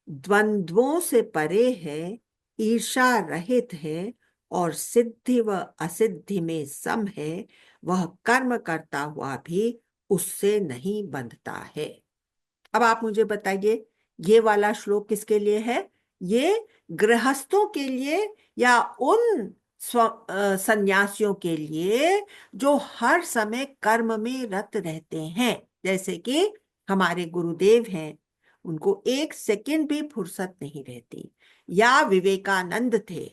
द्वंद्वों से परे है, ईर्षा रहित है और सिद्धि व असिद्धि में सम है, वह कर्म करता हुआ भी उससे नहीं बंधता है। अब आप मुझे बताइए, ये वाला श्लोक किसके लिए है? ये गृहस्थों के लिए या उन सन्यासियों के लिए जो हर समय कर्म में रत रहते हैं, जैसे कि हमारे गुरुदेव हैं, उनको एक सेकंड भी फुर्सत नहीं रहती, या विवेकानंद थे,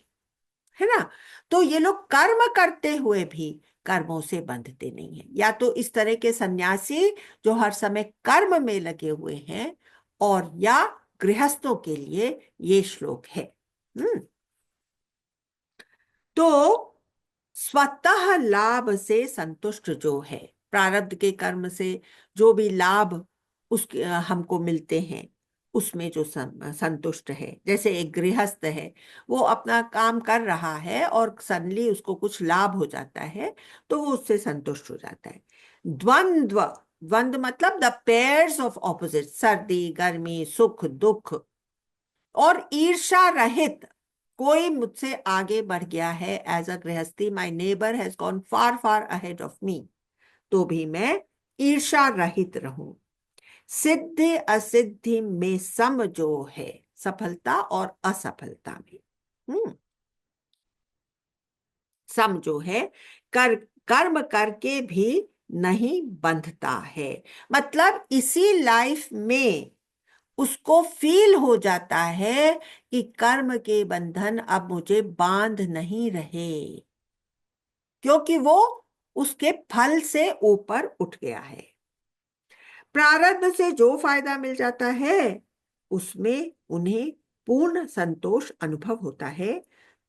है ना। तो ये लोग कर्म करते हुए भी कर्मों से बंधते नहीं हैं। या तो इस तरह के सन्यासी जो हर समय कर्म में लगे हुए हैं, और या गृहस्थों के लिए ये श्लोक है। तो स्वतः लाभ से संतुष्ट जो है, प्रारब्ध के कर्म से जो भी लाभ उसके हमको मिलते हैं, उसमें जो संतुष्ट है। जैसे एक गृहस्थ है, वो अपना काम कर रहा है और सडनली उसको कुछ लाभ हो जाता है, तो वो उससे संतुष्ट हो जाता है। द्वंद्व, द्वंद्व मतलब द पेयर्स ऑफ ऑपोजिट, सर्दी गर्मी सुख दुख, और ईर्ष्या रहित, कोई मुझसे आगे बढ़ गया है एज अ गृहस्थी, my neighbour has gone far far ahead of me, तो भी मैं ईर्ष्या रहित रहूं। सिद्धि असिद्धि में सम जो है, सफलता और असफलता में सम जो है, कर्म करके भी नहीं बंधता है। मतलब इसी लाइफ में उसको फील हो जाता है कि कर्म के बंधन अब मुझे बांध नहीं रहे, क्योंकि वो उसके फल से ऊपर उठ गया है। प्रारब्ध से जो फायदा मिल जाता है, उसमें उन्हें पूर्ण संतोष अनुभव होता है,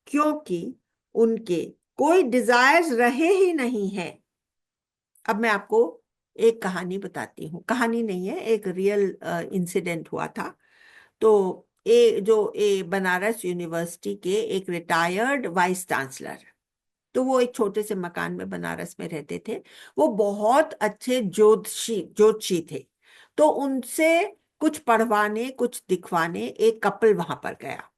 क्योंकि उनके कोई डिजायर्स रहे ही नहीं है। अब मैं आपको एक कहानी बताती हूँ, कहानी नहीं है, एक रियल इंसिडेंट हुआ था। तो बनारस यूनिवर्सिटी के एक रिटायर्ड वाइस चांसलर, तो वो एक छोटे से मकान में बनारस में रहते थे। वो बहुत अच्छे ज्योतिषी थे। तो उनसे कुछ पढ़वाने कुछ दिखवाने एक कपल वहां पर गया।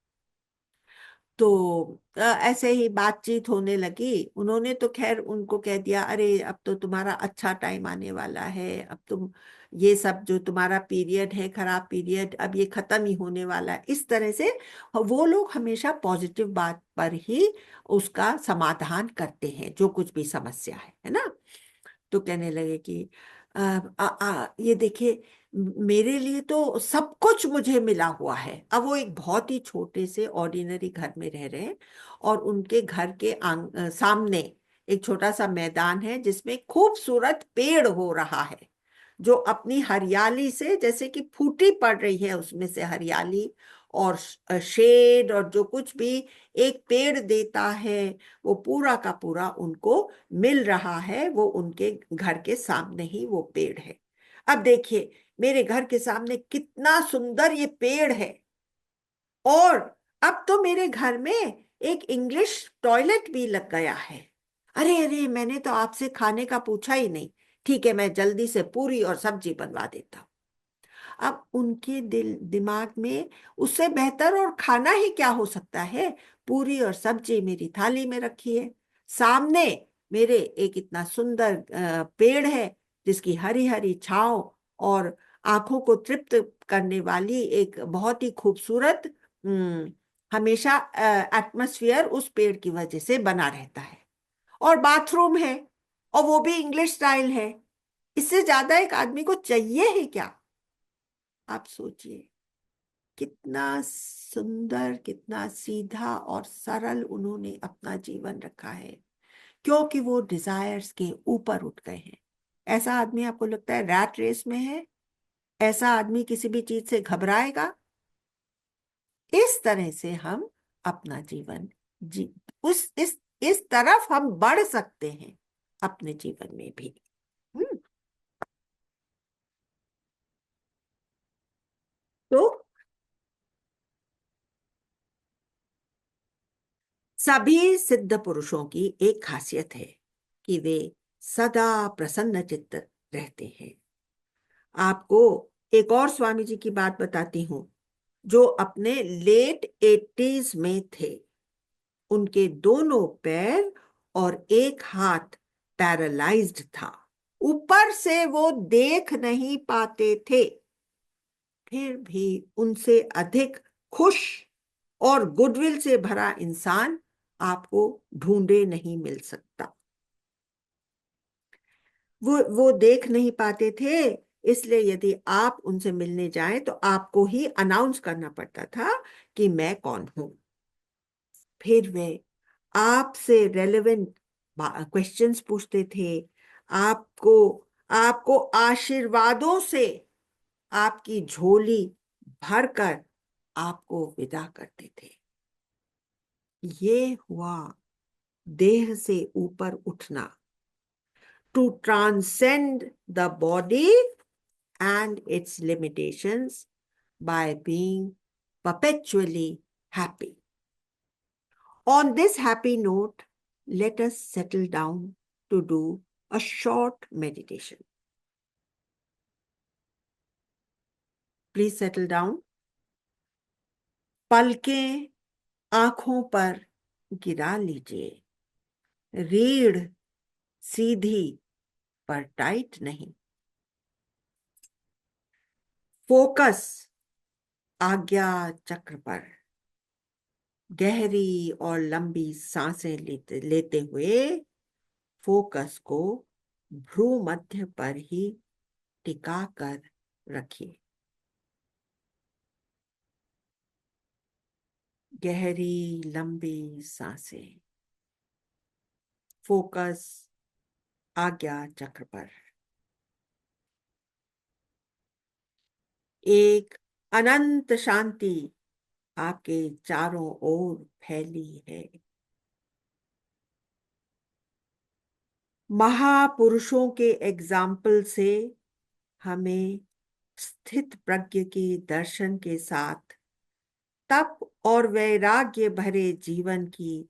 तो ऐसे ही बातचीत होने लगी। उन्होंने तो खैर उनको कह दिया, अरे अब तो तुम्हारा अच्छा टाइम आने वाला है, अब तुम ये सब जो तुम्हारा पीरियड है, खराब पीरियड, अब ये खत्म ही होने वाला है। इस तरह से वो लोग हमेशा पॉजिटिव बात पर ही उसका समाधान करते हैं, जो कुछ भी समस्या है ना। तो कहने लगे कि ये देखिए, मेरे लिए तो सब कुछ मुझे मिला हुआ है। अब वो एक बहुत ही छोटे से ऑर्डिनरी घर में रह रहे हैं, और उनके घर के सामने एक छोटा सा मैदान है, जिसमें खूबसूरत पेड़ हो रहा है, जो अपनी हरियाली से जैसे कि फूटी पड़ रही है, उसमें से हरियाली और शेड और जो कुछ भी एक पेड़ देता है, वो पूरा का पूरा उनको मिल रहा है। वो उनके घर के सामने ही वो पेड़ है। अब देखिए, मेरे घर के सामने कितना सुंदर ये पेड़ है, और अब तो मेरे घर में एक इंग्लिश टॉयलेट भी लग गया है। अरे अरे, मैंने तो आपसे खाने का पूछा ही नहीं। ठीक है, मैं जल्दी से पूरी और सब्जी बनवा देता हूँ। अब उनके दिमाग में उससे बेहतर और खाना ही क्या हो सकता है। पूरी और सब्जी मेरी थाली में रखी है, सामने मेरे एक इतना सुंदर पेड़ है, जिसकी हरी हरी छांव और आंखों को तृप्त करने वाली एक बहुत ही खूबसूरत हमेशा एटमॉस्फेयर उस पेड़ की वजह से बना रहता है। और बाथरूम है, और वो भी इंग्लिश स्टाइल है। इससे ज्यादा एक आदमी को चाहिए ही क्या। आप सोचिए, कितना सुंदर, कितना सीधा और सरल उन्होंने अपना जीवन रखा है, क्योंकि वो डिजायर्स के ऊपर उठ गए हैं। ऐसा आदमी आपको लगता है रैट रेस में है? ऐसा आदमी किसी भी चीज से घबराएगा? इस तरह से हम अपना जीवन जी उस इस तरफ हम बढ़ सकते हैं अपने जीवन में भी। तो सभी सिद्ध पुरुषों की एक खासियत है कि वे सदा प्रसन्न चित्त रहते हैं। आपको एक और स्वामी जी की बात बताती हूं, जो अपने लेट 80s में थे। उनके दोनों पैर और एक हाथ पैरालाइज्ड था। ऊपर से वो देख नहीं पाते थे, फिर भी उनसे अधिक खुश और गुडविल से भरा इंसान आपको ढूंढे नहीं मिल सकता। वो देख नहीं पाते थे, इसलिए यदि आप उनसे मिलने जाएं तो आपको ही अनाउंस करना पड़ता था कि मैं कौन हूं। फिर वे आपसे रेलेवेंट क्वेश्चंस पूछते थे, आपको आपको आशीर्वादों से आपकी झोली भरकर आपको विदा करते थे। ये हुआ देह से ऊपर उठना, to transcend the body and its limitations by being perpetually happy. On this happy note, let us settle down to do a short meditation. Please settle down. पलकें आंखों पर गिरा लीजिए, रीढ़ सीधी पर टाइट नहीं। फोकस आज्ञा चक्र पर। गहरी और लंबी सांसें लेते हुए फोकस को भ्रू मध्य पर ही टिका कर रखिए। गहरी लंबी सांसें। फोकस आज्ञा चक्र पर। एक अनंत शांति आपके चारों ओर फैली है। महापुरुषों के एग्जाम्पल से हमें स्थित प्रज्ञ के दर्शन के साथ तप और वैराग्य भरे जीवन की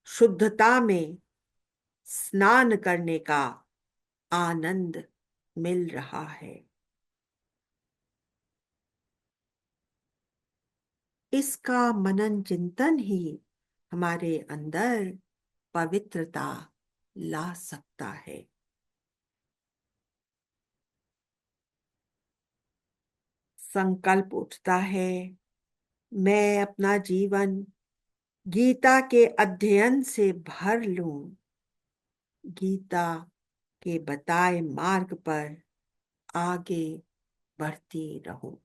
शुद्धता में स्नान करने का आनंद मिल रहा है। इसका मनन चिंतन ही हमारे अंदर पवित्रता ला सकता है। संकल्प उठता है, मैं अपना जीवन गीता के अध्ययन से भर लूं, गीता के बताए मार्ग पर आगे बढ़ती रहूं।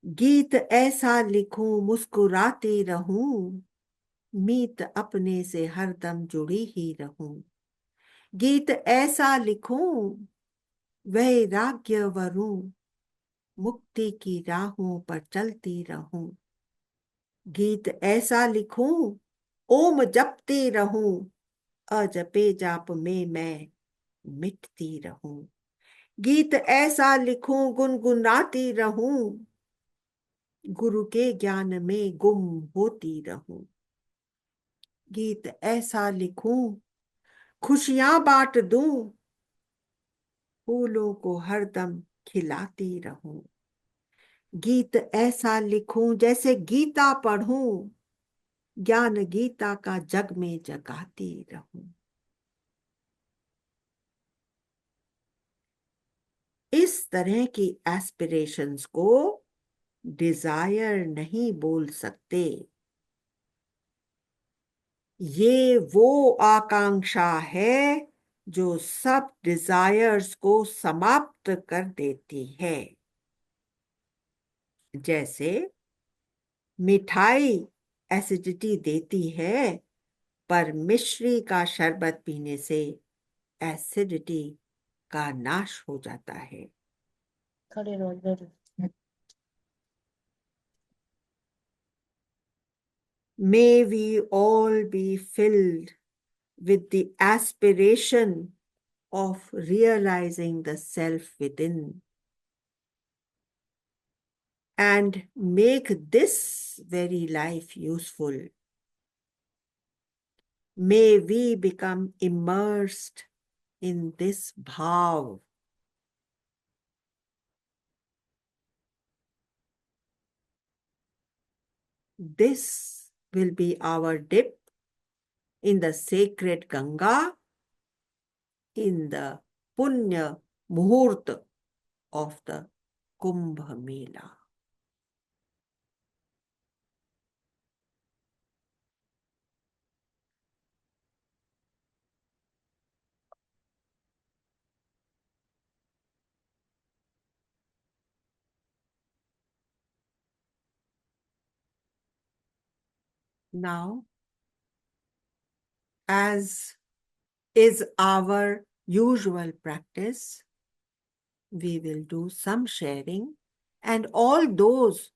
गीत ऐसा लिखूं मुस्कुराती रहूं, मीत अपने से हरदम जुड़ी ही रहूं। गीत ऐसा लिखूं वैराग्य वरूं, मुक्ति की राहों पर चलती रहूं। गीत ऐसा लिखूं ओम जपती रहूं, अजपे जाप में मैं मिटती रहूं। गीत ऐसा लिखूं गुनगुनाती रहूं, गुरु के ज्ञान में गुम होती रहूं। गीत ऐसा लिखूं खुशियां बांट दूं, फूलों को हरदम खिलाती रहूं। गीत ऐसा लिखूं जैसे गीता पढ़ूं, ज्ञान गीता का जग में जगाती रहूं। इस तरह की एस्पिरेशंस को डिजायर नहीं बोल सकते। ये वो आकांक्षा है जो सब डिजायर्स को समाप्त कर देती है। जैसे मिठाई एसिडिटी देती है, पर मिश्री का शरबत पीने से एसिडिटी का नाश हो जाता है। खड़े रहो इधर। May we all be filled with the aspiration of realizing the self within and make this very life useful. May we become immersed in this bhav. This will be our dip in the sacred Ganga in the Punya Muhurt of the Kumbh Mela. Now, as is our usual practice, we will do some sharing, and all those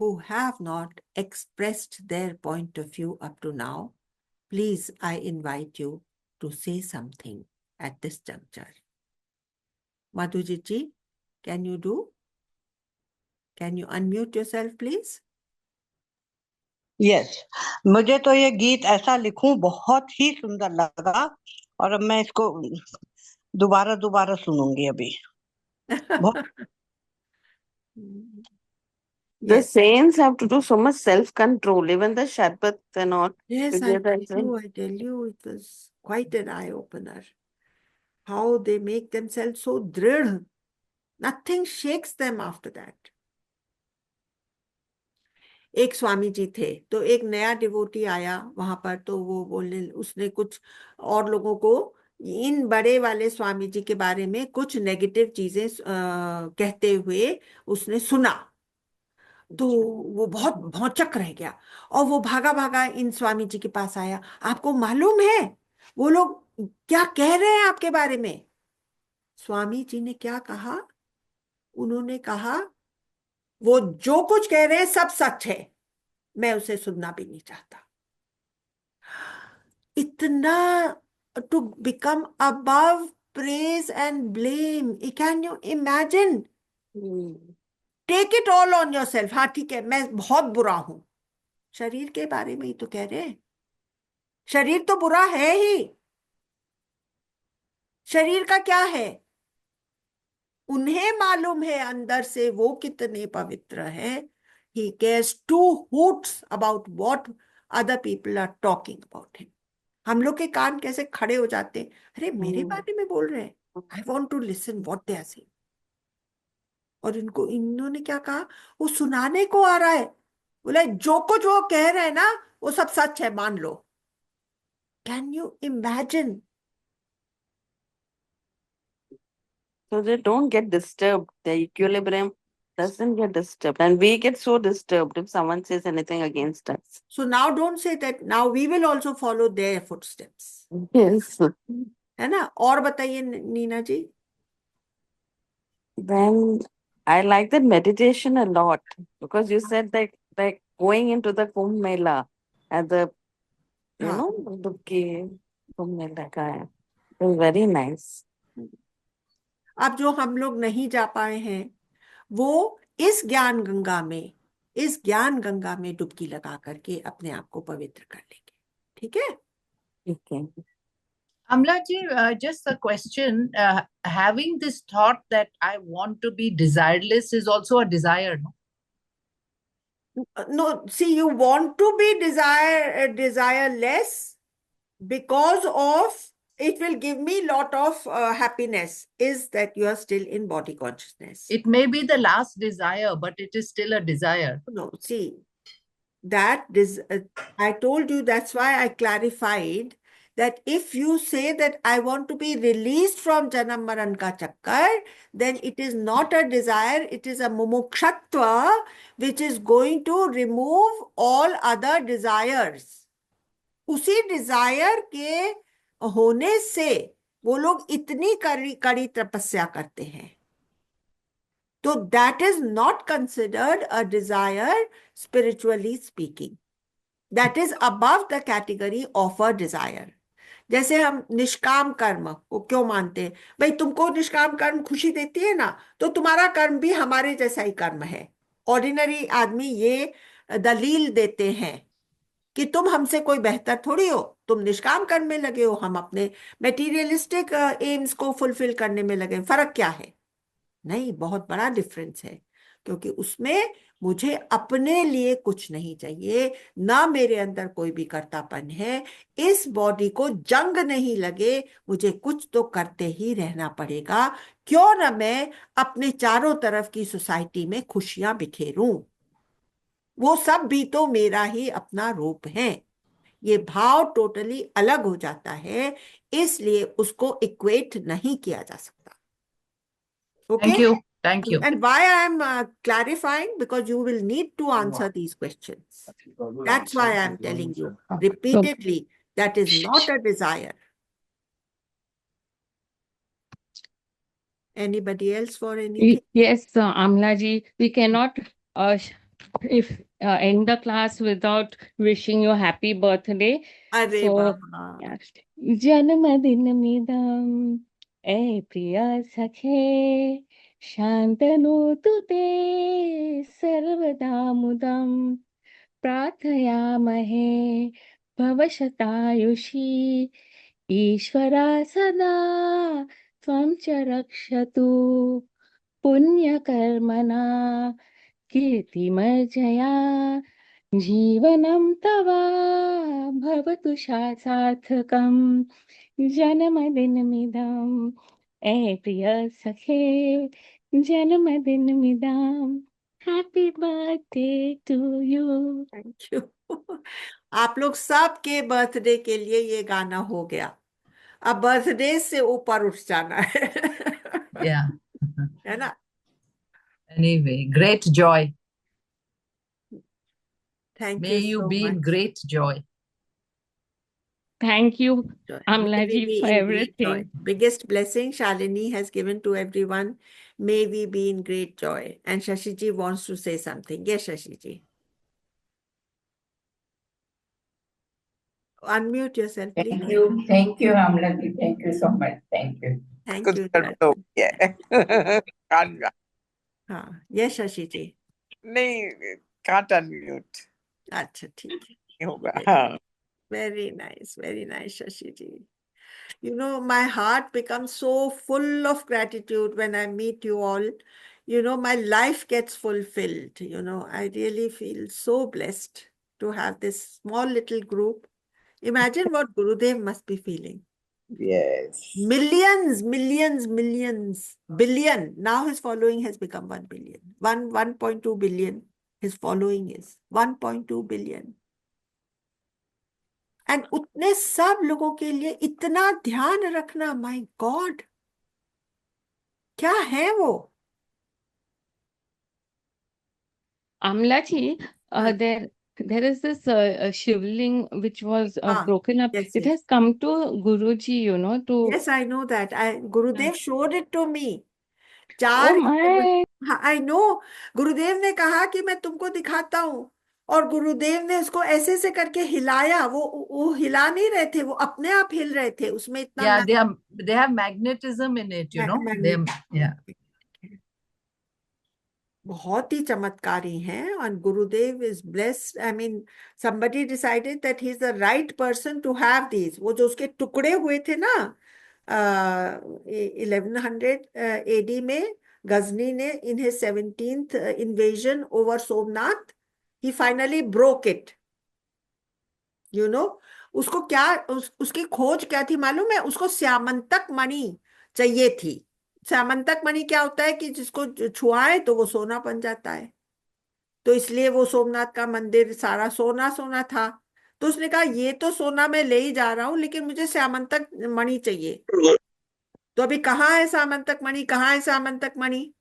who have not expressed their point of view up to now, please, I invite you to say something at this juncture. Madhujit ji, can you do? Can you unmute yourself, please? Yes, मुझे तो ये गीत ऐसा लिखूं बहुत ही सुंदर लगा, और अब मैं इसको दोबारा दोबारा सुनूंगी अभी। बहुत The Yes, saints have to do so much self-control. Even the Sharpat and all yes, together. I tell you, it was quite an eye-opener. How they make themselves so drid. Nothing shakes them after that. एक स्वामी जी थे, तो एक नया devotee आया वहां पर, तो वो बोलने, उसने कुछ और लोगों को इन बड़े वाले स्वामी जी के बारे में कुछ नेगेटिव चीजें कहते हुए उसने सुना, तो वो बहुत भौचक रह गया और वो भागा भागा इन स्वामी जी के पास आया। आपको मालूम है वो लोग क्या कह रहे हैं आपके बारे में? स्वामी जी ने क्या कहा? उन्होंने कहा वो जो कुछ कह रहे हैं सब सच है, मैं उसे सुनना भी नहीं चाहता। इतना to become above praise and blame. Can you imagine? Take it all on yourself. हाँ ठीक है, मैं बहुत बुरा हूं। शरीर के बारे में ही तो कह रहे हैं, शरीर तो बुरा है ही। शरीर का क्या है? उन्हें मालूम है अंदर से वो कितने पवित्र हैं। He cares two hoots about what other people are talking about him. हम लोग के कान कैसे खड़े हो जाते हैं, अरे मेरे बारे में बोल रहे हैं, I want to listen what they are saying. और इन्होंने क्या कहा? वो सुनाने को आ रहा है, बोला जो कुछ वो कह रहे हैं ना वो सब सच है, मान लो। Can you imagine? So they don't get disturbed. The equilibrium doesn't get disturbed. And we get so disturbed if someone says anything against us. So now don't say that now we will also follow their footsteps. Yes. है ना? और बताइए नीना जी। Then I like that meditation a lot, because you said that like going into the Kumbh Mela at the, you हाँ, know, Dubki Kumbh Mela ka hai. It was very nice. अब जो हम लोग नहीं जा पाए हैं वो इस ज्ञान गंगा में डुबकी लगा करके अपने आप को पवित्र कर लेंगे। ठीक है? Okay. Amla ji, just a question. Having this thought that I want to be desireless is also a desire, no? No, see, you want to be desireless because of it will give me lot of happiness, is that you are still in body consciousness. It may be the last desire, but it is still a desire. No, see, I told you, that's why I clarified that if you say that I want to be released from Janam Maran ka chakkar, then it is not a desire, it is a mumukshatva which is going to remove all other desires. उसी Dzire के होने से वो लोग इतनी कड़ी तपस्या करते हैं, तो that is not considered a desire spiritually speaking. That is above the category of a desire. जैसे हम निष्काम कर्म को क्यों मानते हैं? भाई तुमको निष्काम कर्म खुशी देती है ना, तो तुम्हारा कर्म भी हमारे जैसा ही कर्म है। ऑर्डिनरी आदमी ये दलील देते हैं कि तुम हमसे कोई बेहतर थोड़ी हो, तुम निष्काम कर्म में लगे हो, हम अपने मेटीरियलिस्टिक एम्स को फुलफिल करने में लगे। फर्क क्या है? नहीं, बहुत बड़ा डिफरेंस है, क्योंकि उसमें मुझे अपने लिए कुछ नहीं चाहिए, ना मेरे अंदर कोई भी कर्तापन है। इस बॉडी को जंग नहीं लगे, मुझे कुछ तो करते ही रहना पड़ेगा, क्यों ना मैं अपने चारों तरफ की सोसाइटी में खुशियां बिखेरूं। वो सब भी तो मेरा ही अपना रूप है। ये भाव टोटली अलग हो जाता है, इसलिए उसको इक्वेट नहीं किया जा सकता। Okay? Thank you. Thank you. And why I am clarifying, because you will need to answer these questions. That's why I am telling you repeatedly that is not a desire. Anybody else for anything? Yes, Amla ji, we cannot if end the class without wishing you happy birthday. Are So, Baba. yes. जन्मदिनमिदं ए प्रिय सखे शान्तनोतु ते सर्वदा मुदं प्रार्थयामहे भवशतायुषी ईश्वरा सदा त्वं च रक्षतु पुण्यकर्मणा कीर्तिमर्जया जीवनं तव भवतु सार्थकम् जन्मदिनमिदं ए प्रिय सखे जन्मदिनमिदं happy birthday to you. Thank you. आप लोग सबके बर्थडे के लिए ये गाना हो गया। अब बर्थडे से ऊपर उठ जाना है। Yeah. है ना? Anyway, great joy. Thank May you you so be in much. great joy. Thank you, Joy. Amla May we ji, be for in great joy. everything. Biggest blessing Shalini has given to everyone. May we be in great joy. And Shashiji wants to say something. Yes, Shashiji. Unmute yourself, please. Thank you, Amlati. Thank you so much. Thank you. Thank you. हाँ, yes, Shashiji. नहीं, can't unmute. अच्छा, ठीक है. नहीं होगा. Very nice, Shashiji. You know, my heart becomes so full of gratitude when I meet you all. You know, my life gets fulfilled. You know, I really feel so blessed to have this small little group. Imagine what Gurudev must be feeling. Yes. Millions, billion. Now his following has become 1 billion. 1.2 billion. His following is 1.2 billion. And उतने सब लोगों के लिए इतना ध्यान रखना, my God, क्या है वो? Amla ji, there is this shivling which was broken up. Yes, It yes. has come to Guruji, you know, to. Yes, I know that. Gurudev showed it to me. Oh my. I know. गुरुदेव ने कहा कि मैं तुमको दिखाता हूँ, और गुरुदेव ने उसको ऐसे ऐसे करके हिलाया. वो हिला नहीं रहे थे, वो अपने आप हिल रहे थे. उसमें इतना Yeah, they have magnetism in it, you know. Yeah. बहुत ही चमत्कारी हैं. और गुरुदेव is blessed. I mean somebody decided that he is the right person to have these. वो जो उसके टुकड़े हुए थे ना 1100 AD में, गजनी ने in his 17th invasion over Somnath, he finally broke it. You know, उसको क्या उसकी खोज क्या थी मालूम है? उसको श्यामंतक मणि चाहिए थी. श्यामंतक मणि क्या होता है कि जिसको छुआए तो वो सोना बन जाता है. तो इसलिए वो सोमनाथ का मंदिर सारा सोना सोना था. तो उसने कहा ये तो सोना मैं ले ही जा रहा हूं, लेकिन मुझे श्यामंतक मणि चाहिए. तो अभी कहाँ है श्यामंतक मणि, कहाँ है श्यामंतक मणि?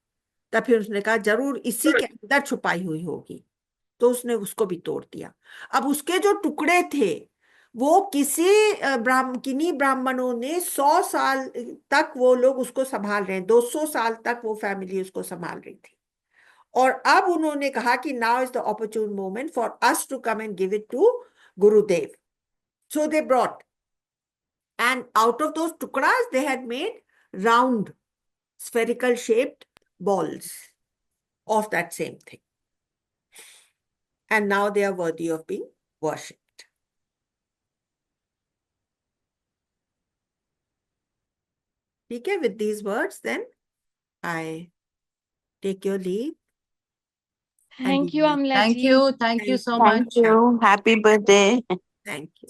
तब फिर उसने कहा जरूर इसी के अंदर छुपाई हुई होगी. तो उसने उसको भी तोड़ दिया. अब उसके जो टुकड़े थे वो किन्हीं ब्राह्मणों ने 100 साल तक वो लोग उसको संभाल रहे हैं. 200 साल तक वो फैमिली उसको संभाल रही थी. और अब उन्होंने कहा कि now is the opportune moment for us to come and give it to Gurudev. So they brought, and out of those टुकड़ास they had made round spherical shaped balls of that same thing, and now they are worthy of being worshipped. Okay, with these words then I take your leave. Thank you, Amla ji. Thank you so much. Thank you. Happy birthday. Thank you.